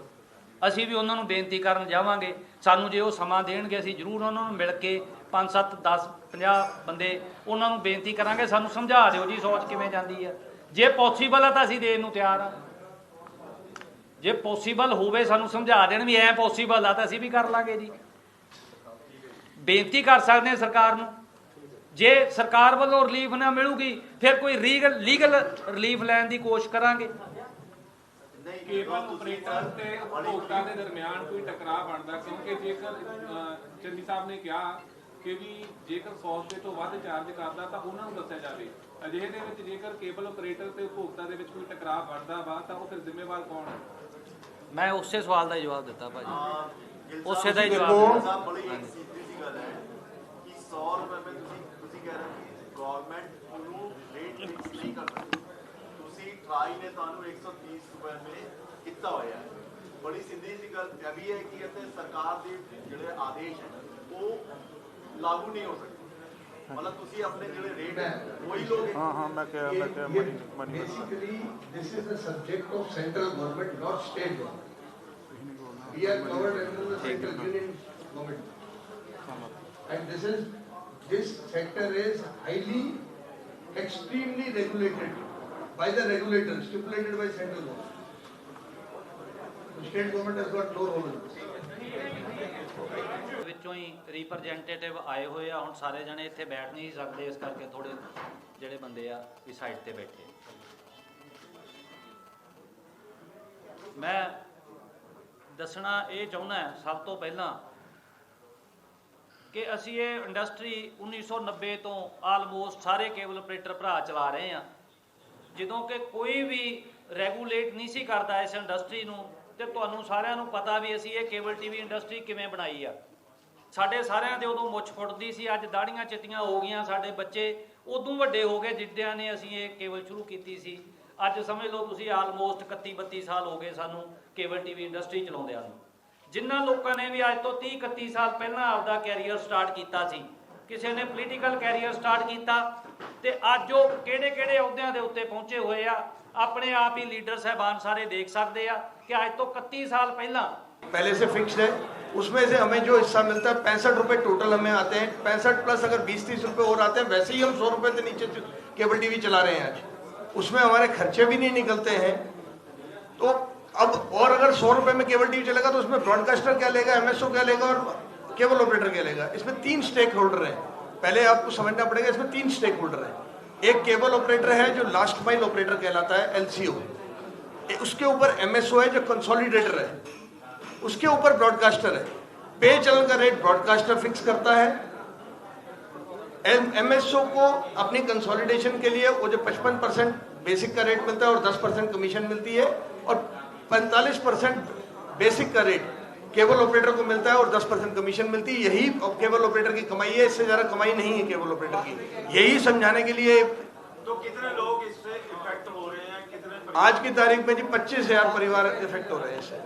ਅਸੀਂ ਵੀ ਉਹਨਾਂ ਨੂੰ ਬੇਨਤੀ ਕਰਨ ਜਾਵਾਂਗੇ, ਸਾਨੂੰ ਜੇ ਉਹ ਸਮਾਂ ਦੇਣਗੇ ਅਸੀਂ ਜ਼ਰੂਰ ਉਹਨਾਂ ਨੂੰ ਮਿਲ ਕੇ 5 7 10 50 ਬੰਦੇ ਉਹਨਾਂ ਨੂੰ ਬੇਨਤੀ ਕਰਾਂਗੇ, ਸਾਨੂੰ ਸਮਝਾ ਦਿਓ ਜੀ 100 'ਚ ਕਿਵੇਂ ਜਾਂਦੀ ਹੈ। ਜੇ ਪੋਸੀਬਲ ਆ ਤਾਂ ਅਸੀਂ ਦੇਣ ਨੂੰ ਤਿਆਰ ਆ, ਜੇ ਪੋਸੀਬਲ ਹੋਵੇ ਸਾਨੂੰ ਸਮਝਾ ਦੇਣ ਵੀ ਐ ਪੋਸੀਬਲ ਆ ਤਾਂ ਅਸੀਂ ਵੀ ਕਰ ਲਾਂਗੇ ਜੀ। ਬੇਨਤੀ ਕਰ ਸਕਦੇ ਹਾਂ ਸਰਕਾਰ ਨੂੰ, ਜੇ ਸਰਕਾਰ ਵੱਲੋਂ ਰਿਲੀਫ ਨਾ ਮਿਲੂਗੀ ਫਿਰ ਕੋਈ ਲੀਗਲ ਰਿਲੀਫ ਲੈਣ ਦੀ ਕੋਸ਼ਿਸ਼ ਕਰਾਂਗੇ। ਕੇਬਲ ਆਪਰੇਟਰ ਤੇ ਉਪਭੋਗਤਾ ਦੇ ਦਰਮਿਆਨ ਕੋਈ ਟਕਰਾਅ ਬਣਦਾ, ਕਿਉਂਕਿ ਜੇਕਰ ਚੰਨੀ ਸਾਹਿਬ ਨੇ ਕਿਹਾ ਕਿ ਵੀ ਜੇਕਰ 100 ਰੁਪਏ ਤੋਂ ਵੱਧ ਚਾਰਜ ਕਰਦਾ ਤਾਂ ਉਹਨਾਂ ਨੂੰ ਦੱਸਿਆ ਜਾਵੇ। ਅਜਿਹੇ ਦੇ ਵਿੱਚ ਜੇਕਰ ਕੇਬਲ ਆਪਰੇਟਰ ਤੇ ਉਪਭੋਗਤਾ ਦੇ ਵਿੱਚ ਕੋਈ ਟਕਰਾਅ ਬਣਦਾ ਵਾ ਤਾਂ ਉਹ ਫਿਰ ਜ਼ਿੰਮੇਵਾਰ ਕੌਣ ਹੈ? ਮੈਂ ਉਸੇ ਸਵਾਲ ਦਾ ਜਵਾਬ ਦਿੱਤਾ ਭਾਜੀ, ਉਸੇ ਦਾ ਹੀ ਦੇਖੋ, ਜਵਾਬ ਸਾਹਿਬ ਬੜੀ ਇੱਕ ਸਿੱਧੀ ਜੀ ਗੱਲ ਹੈ ਕਿ 100 ਰੁਪਏ ਵਿੱਚ ਤੁਸੀਂ ਕਹਿ ਰਹੇ ਹੋ ਕਿ ਗਵਰਨਮੈਂਟ ਨੂੰ ਰੇਟ ਫਿਕਸ ਨਹੀਂ ਕਰ ਸਕਦੀ, ਤੁਸੀਂ ਟਰਾਈ ਨੇ ਤੁਹਾਨੂੰ 130 ਰੁਪਏ ਮੇ ਕੀਤਾ ਹੋਇਆ ਹੈ। ਬੜੀ ਸਿੱਧੀ ਜੀ ਗੱਲ ਇਹ ਵੀ ਹੈ ਕਿ ਇੱਥੇ ਸਰਕਾਰ ਦੇ ਜਿਹੜੇ ਆਦੇਸ਼ ਹੈ ਉਹ ਲਾਗੂ ਨਹੀਂ ਹੋ ਸਕਦੇ, मतलब ਤੁਸੀਂ ਆਪਣੇ ਜਿਹੜੇ ਰੇਟ ਹੈ ਉਹੀ ਲੋਗੇ। हाँ मैं क्या money Basically, this is the subject of central government, not state government. We are covered under the central union government. And this sector is highly, extremely regulated by the regulators, stipulated by central government. The state government has got no role in this. ਵਿੱਚੋਂ ਹੀ ਰਿਪਰੈਜ਼ੈਂਟੇਟਿਵ ਆਏ ਹੋਏ ਆ, ਹੁਣ ਸਾਰੇ ਜਣੇ ਇੱਥੇ ਬੈਠ ਨਹੀਂ ਸਕਦੇ, ਇਸ ਕਰਕੇ ਥੋੜੇ ਜਿਹੜੇ ਬੰਦੇ ਆ ਵੀ ਸਾਈਡ ਤੇ ਬੈਠੇ। ਮੈਂ ਦੱਸਣਾ ਇਹ ਚਾਹੁੰਦਾ ਸਭ ਤੋਂ ਪਹਿਲਾਂ ਕਿ ਅਸੀਂ ਇਹ ਇੰਡਸਟਰੀ 1990 ਤੋਂ ਆਲਮੋਸਟ ਸਾਰੇ ਕੇਬਲ ਆਪਰੇਟਰ ਭਰਾ ਚਲਾ ਰਹੇ ਆ। ਜਦੋਂ ਕਿ ਕੋਈ ਵੀ ਰੈਗੂਲੇਟ ਨਹੀਂ ਸੀ ਕਰਦਾ ਇਸ ਇੰਡਸਟਰੀ ਨੂੰ, ਤੇ ਤੁਹਾਨੂੰ ਸਾਰਿਆਂ ਨੂੰ ਪਤਾ ਵੀ ਅਸੀਂ ਇਹ ਕੇਬਲ ਟੀਵੀ ਇੰਡਸਟਰੀ ਕਿਵੇਂ ਬਣਾਈ ਆ। ਸਾਡੇ ਸਾਰਿਆਂ ਦੇ ਉਦੋਂ ਮੁੱਛ ਫੁੱਟਦੀ ਸੀ, ਅੱਜ ਦਾੜੀਆਂ ਚਿੱਟੀਆਂ ਹੋ ਗਈਆਂ, ਸਾਡੇ ਬੱਚੇ ਉਦੋਂ ਵੱਡੇ ਹੋ ਗਏ ਜਿੱਦਿਆਂ ਨੇ ਅਸੀਂ ਇਹ ਕੇਬਲ ਸ਼ੁਰੂ ਕੀਤੀ ਸੀ। ਅੱਜ ਸਮਝ ਲਓ ਤੁਸੀਂ ਆਲਮੋਸਟ 31 32 ਸਾਲ ਹੋ ਗਏ ਸਾਨੂੰ ਕੇਬਲ ਟੀਵੀ ਇੰਡਸਟਰੀ ਚਲਾਉਂਦਿਆਂ ਨੂੰ। ਜਿਨ੍ਹਾਂ ਲੋਕਾਂ ਨੇ ਵੀ ਅੱਜ ਤੋਂ 30 31 ਸਾਲ ਪਹਿਲਾਂ ਆਪਦਾ ਕੈਰੀਅਰ ਸਟਾਰਟ ਕੀਤਾ ਸੀ, ਕਿਸੇ ਨੇ ਪੋਲੀਟੀਕਲ ਕੈਰੀਅਰ ਸਟਾਰਟ ਕੀਤਾ, ਤੇ ਅੱਜ ਉਹ ਕਿਹੜੇ ਕਿਹੜੇ ਅਹੁਦਿਆਂ ਦੇ ਉੱਤੇ ਪਹੁੰਚੇ ਹੋਏ ਆ, ਆਪਣੇ आप ही लीडर साहबान सारे देख सकते हैं कि आज तो 31 साल पहले से फिक्स्ड है। उसमें से हमें जो हिस्सा मिलता है 65 रुपए टोटल हमें आते हैं, 65 प्लस अगर 20-30 रुपए और आते हैं, वैसे ही हम 100 रुपए से नीचे केबल टीवी चला रहे हैं आज। उसमें हमारे खर्चे भी नहीं निकलते हैं। तो अब और अगर 100 रुपए में केबल टीवी चलेगा तो उसमें ब्रॉडकास्टर क्या लेगा, MSO क्या लेगा और केबल ऑपरेटर क्या लेगा। इसमें 3 स्टेक होल्डर हैं, पहले आपको समझना पड़ेगा। इसमें 3 स्टेक होल्डर हैं। एक केबल ऑपरेटर है जो लास्ट माइल ऑपरेटर कहलाता है, LCO। उसके ऊपर MSO है जो कंसोलिडेटर है, उसके ऊपर ब्रॉडकास्टर है। पे चैनल का रेट ब्रॉडकास्टर फिक्स करता है। MSO को अपनी कंसोलिडेशन के लिए वो जो 55% बेसिक का रेट मिलता है और 10% कमीशन मिलती है, और 45% बेसिक का रेट केबल ऑपरेटर को मिलता है और 10% कमीशन मिलती है। यही केबल ऑपरेटर की कमाई है, इससे ज़्यादा कमाई नहीं है केबल ऑपरेटर की। यही समझाने के लिए तो कितने लोग इससे इफेक्ट हो रहे हैं, कितने आज की तारीख में जी 25,000 परिवार इफेक्ट हो रहे हैं इससे।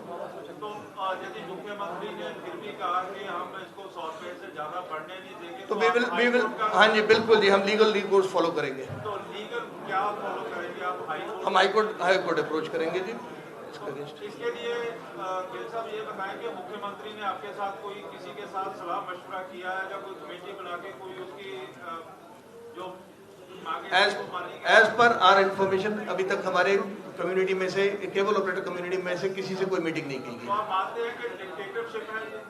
तो यदि मुख्यमंत्री ने फिर भी कहा कि हम इसको 100 रुपए से ज्यादा बढ़ने नहीं देंगे, तो वी विल हाँ जी बिल्कुल जी, हम लीगल रिकोर्स फॉलो करेंगे। तो लीगल क्या फॉलो करेंगे आप? हम हाईकोर्ट अप्रोच करेंगे जी इसके लिए। गिल साहब ये बताएं कि मुख्यमंत्री ने आपके साथ कोई किसी के साथ सलाह मशवरा किया है, या कोई कमेटी बना के कोई उसकी जो एज पर आर इंफॉर्मेशन अभी तक हमारे कम्युनिटी में से, केबल ऑपरेटर कम्युनिटी में से किसी से कोई मीटिंग नहीं की गई। तो आप मानते हैं कि डिक्टेटरशिप है ये?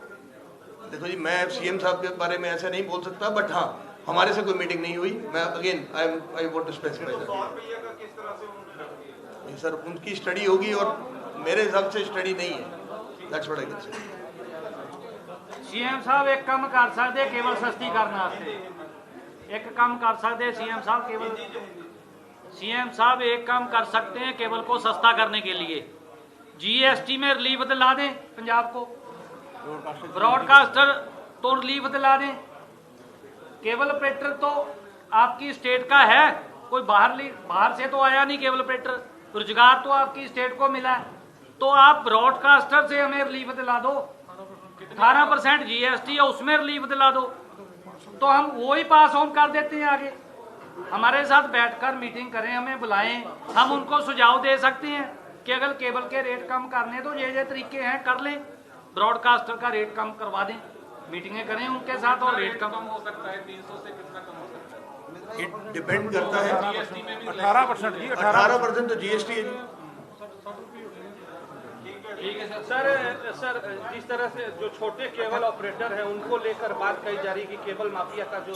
देखो जी, मैं CM साहब के बारे में ऐसा नहीं बोल सकता, बट हाँ हमारे से कोई मीटिंग नहीं हुई। मैं again I want to specify that. 100 रुपये का किस तरह से उन्होंने रख दिया? सर उनकी स्टडी होगी और मेरे हिसाब से स्टडी नहीं है। That's what I can say. CM साहब एक काम कर सकते केवल सस्ती करने वास्ते, एक काम कर सकते सीएम साहब केवल, सीएम साहब एक काम कर सकते हैं केबल को सस्ता करने के लिए GST में रिलीफ दिला दें पंजाब को, ब्रॉडकास्टर तो रिलीफ दिला दें। केबल ऑपरेटर तो आपकी स्टेट का है, कोई बाहर से तो आया नहीं केबल ऑपरेटर, रोजगार तो आपकी स्टेट को मिला है। तो आप ब्रॉडकास्टर से हमें रिलीफ दिला दो, 18% GST है उसमें रिलीफ दिला दो। तो हम वो ही पास ऑन कर देते हैं आगे। हमारे साथ बैठकर मीटिंग करें, हमें बुलाएं, हम उनको सुझाव दे सकते हैं कि अगर केबल के रेट कम करने तो ये तरीके हैं कर लें, ब्रॉडकास्टर का रेट कम करवा दें, मीटिंगें करें उनके साथ और रेट कम हो सकता है 300 से कितना कम हो सकता है? इट डिपेंड करता है। जीएसटी में भी 18% जी, 18% तो जीएसटी है जी। ठीक है सर, जिस तरह से जो छोटे केबल ऑपरेटर हैं उनको लेकर बात कही जा रही है कि केबल माफिया का जो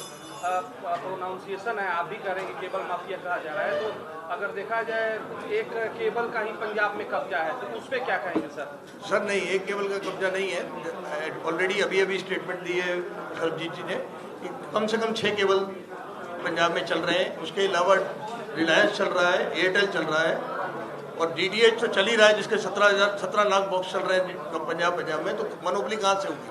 प्रोनाउंसिएशन है आप भी करेंगे केबल माफिया कहा जा रहा है, तो अगर देखा जाए एक केबल का ही पंजाब में कब्जा है तो उस पर क्या कहेंगे सर? सर नहीं, एक केबल का कब्जा नहीं है। ऑलरेडी अभी स्टेटमेंट दी है सरबजीत जी ने कि कम से कम 6 केबल पंजाब में चल रहे हैं। उसके अलावा रिलायंस चल रहा है, एयरटेल चल रहा है और डीटीएच तो चल ही रहा है, जिसके 17 लाख बॉक्स चल रहे हैं पंजाब में, तो मोनोपोली कहाँ से होगी?